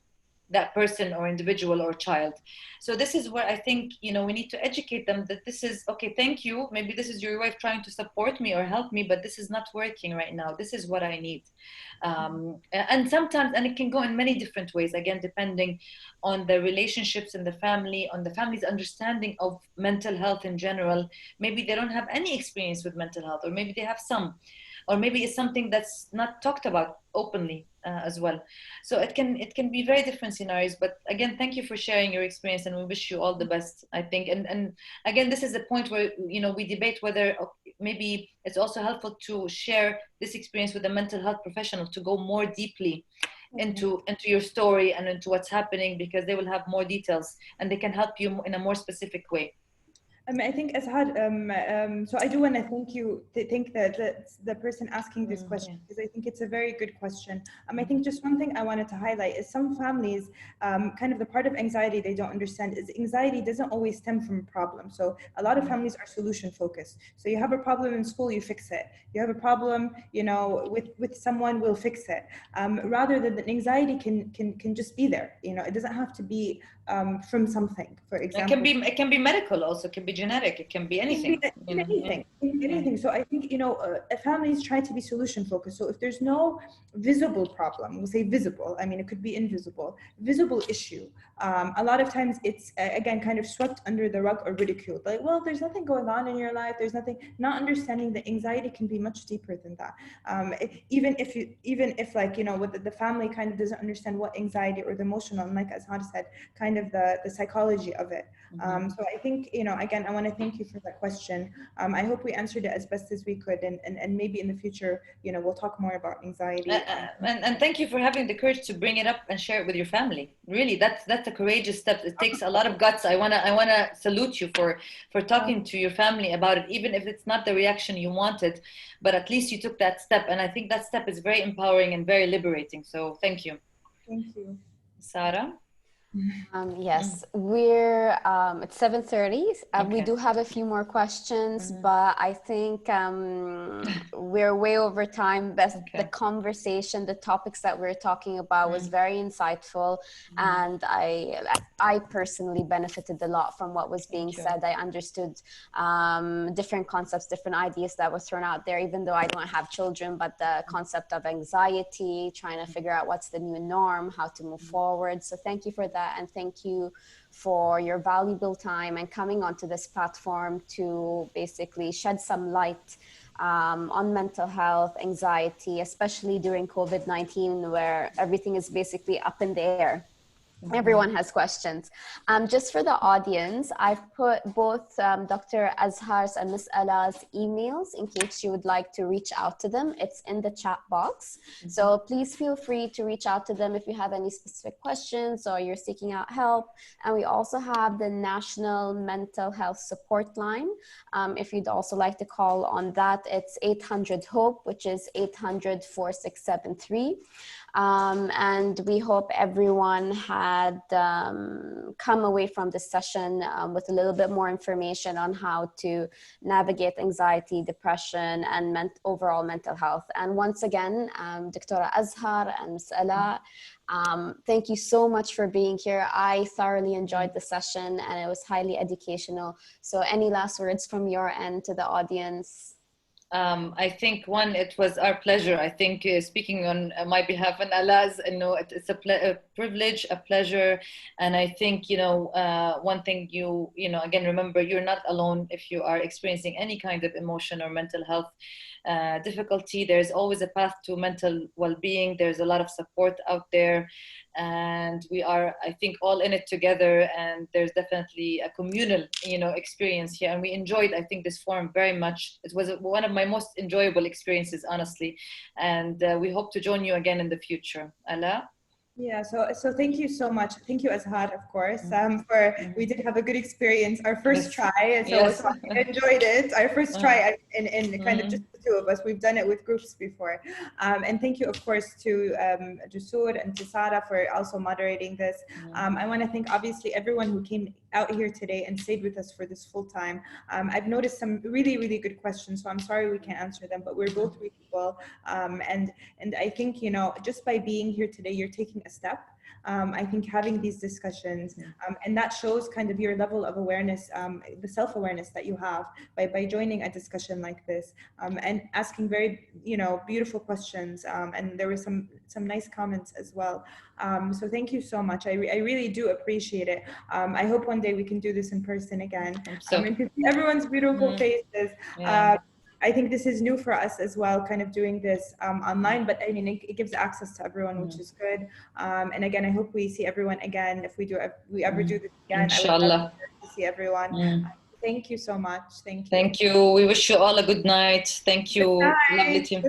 A: that person or individual or child. So this is where I think, you know, we need to educate them that this is okay, thank you, maybe this is your way of trying to support me or help me, but this is not working right now, this is what I need. And sometimes, and it can go in many different ways, again depending on the relationships in the family, on the family's understanding of mental health in general. Maybe they don't have any experience with mental health, or maybe they have some, or maybe it's something that's not talked about openly as well. So it can be very different scenarios. But again, thank you for sharing your experience, and we wish you all the best, I think. And again, this is the point where, you know, we debate whether maybe it's also helpful to share this experience with a mental health professional to go more deeply into your story and into what's happening, because they will have more details and they can help you in a more specific way.
B: I think Azhar, so I do want to thank the person asking this question, because I think it's a very good question. I think just one thing I wanted to highlight is some families, kind of the part of anxiety they don't understand is anxiety doesn't always stem from a problem. So a lot of families are solution focused. So you have a problem in school, you fix it. You have a problem, you know, with someone, we'll fix it. Rather than that, anxiety can just be there. You know, it doesn't have to be from something, for example.
A: It can be medical also, it can be genetic, it can be anything.
B: Anything. So I think, you know, families try to be solution focused. So if there's no visible problem, we'll say visible, I mean, it could be visible issue. A lot of times it's, again, kind of swept under the rug or ridiculed. Like, well, there's nothing going on in your life. There's nothing, not understanding that anxiety can be much deeper than that. Even if like, you know, the family kind of doesn't understand what anxiety or the emotional, and like Azhar said, kind of the psychology of it. So I think, you know, again, I want to thank you for that question. I hope we answered it as best as we could, and maybe in the future, you know, we'll talk more about anxiety.
A: And thank you for having the courage to bring it up and share it with your family. Really, that's a courageous step. It takes a lot of guts. I wanna salute you for talking to your family about it, even if it's not the reaction you wanted, but at least you took that step. And I think that step is very empowering and very liberating. So thank you.
B: Thank you.
A: Sarah?
C: Yes, we're it's 7:30.
A: Okay.
C: We do have a few more questions, but I think we're way over time. The conversation, the topics that we're talking about was very insightful, and I personally benefited a lot from what was being said. I understood different concepts, different ideas that were thrown out there, even though I don't have children, but the concept of anxiety, trying to figure out what's the new norm, how to move forward. So thank you for that. And thank you for your valuable time and coming onto this platform to basically shed some light on mental health, anxiety, especially during COVID-19, where everything is basically up in the air. Everyone has questions. Just for the audience, I've put both Dr. Azhar's and Ms. Ala's emails in case you would like to reach out to them. It's in the chat box. So please feel free to reach out to them if you have any specific questions or you're seeking out help. And we also have the National Mental Health Support Line. If you'd also like to call on that, it's 800-HOPE, which is 800-4673. And we hope everyone had come away from this session with a little bit more information on how to navigate anxiety, depression, and overall mental health. And once again, Dr. Azhar and Ms. Ala, thank you so much for being here. I thoroughly enjoyed the session and it was highly educational. So any last words from your end to the audience?
A: I think one, it was our pleasure. I think speaking on my behalf and Allah's, it's a privilege, a pleasure, and I think one thing again remember, you're not alone if you are experiencing any kind of emotion or mental health difficulty. There's always a path to mental well-being. There's a lot of support out there, and we are, I think, all in it together. And there's definitely a communal, experience here. And we enjoyed, I think, this forum very much. It was one of my most enjoyable experiences, honestly. And we hope to join you again in the future. Ala?
B: Yeah, so thank you so much. Thank you, Azhar, of course. We did have a good experience, our first try. So I enjoyed it. Our first try in kind of just the two of us. We've done it with groups before. And thank you, of course, to Jusur and to Sarah for also moderating this. I want to thank, obviously, everyone who came out here today and stayed with us for this full time. I've noticed some really, really good questions, so I'm sorry we can't answer them, but we're both readable. And I think, just by being here today, you're taking a step. I think having these discussions, and that shows kind of your level of awareness, the self-awareness that you have by joining a discussion like this, and asking very, beautiful questions. And there were some nice comments as well. So thank you so much. I really do appreciate it. I hope one day we can do this in person again. And to see everyone's beautiful faces. I think this is new for us as well, kind of doing this online, but I mean, it gives access to everyone, which is good. And again, I hope we see everyone again. If we ever do this again,
A: Inshallah.
B: I would love to see everyone. Thank you so much. Thank you.
A: Thank you. We wish you all a good night. Thank you. Lovely team.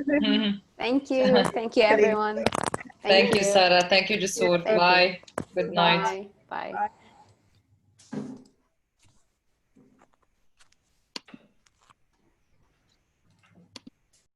C: Thank you. Thank you, everyone.
A: Thank you, Sarah. Thank you, Jusur. Bye. Good night.
C: Bye.
B: Bye.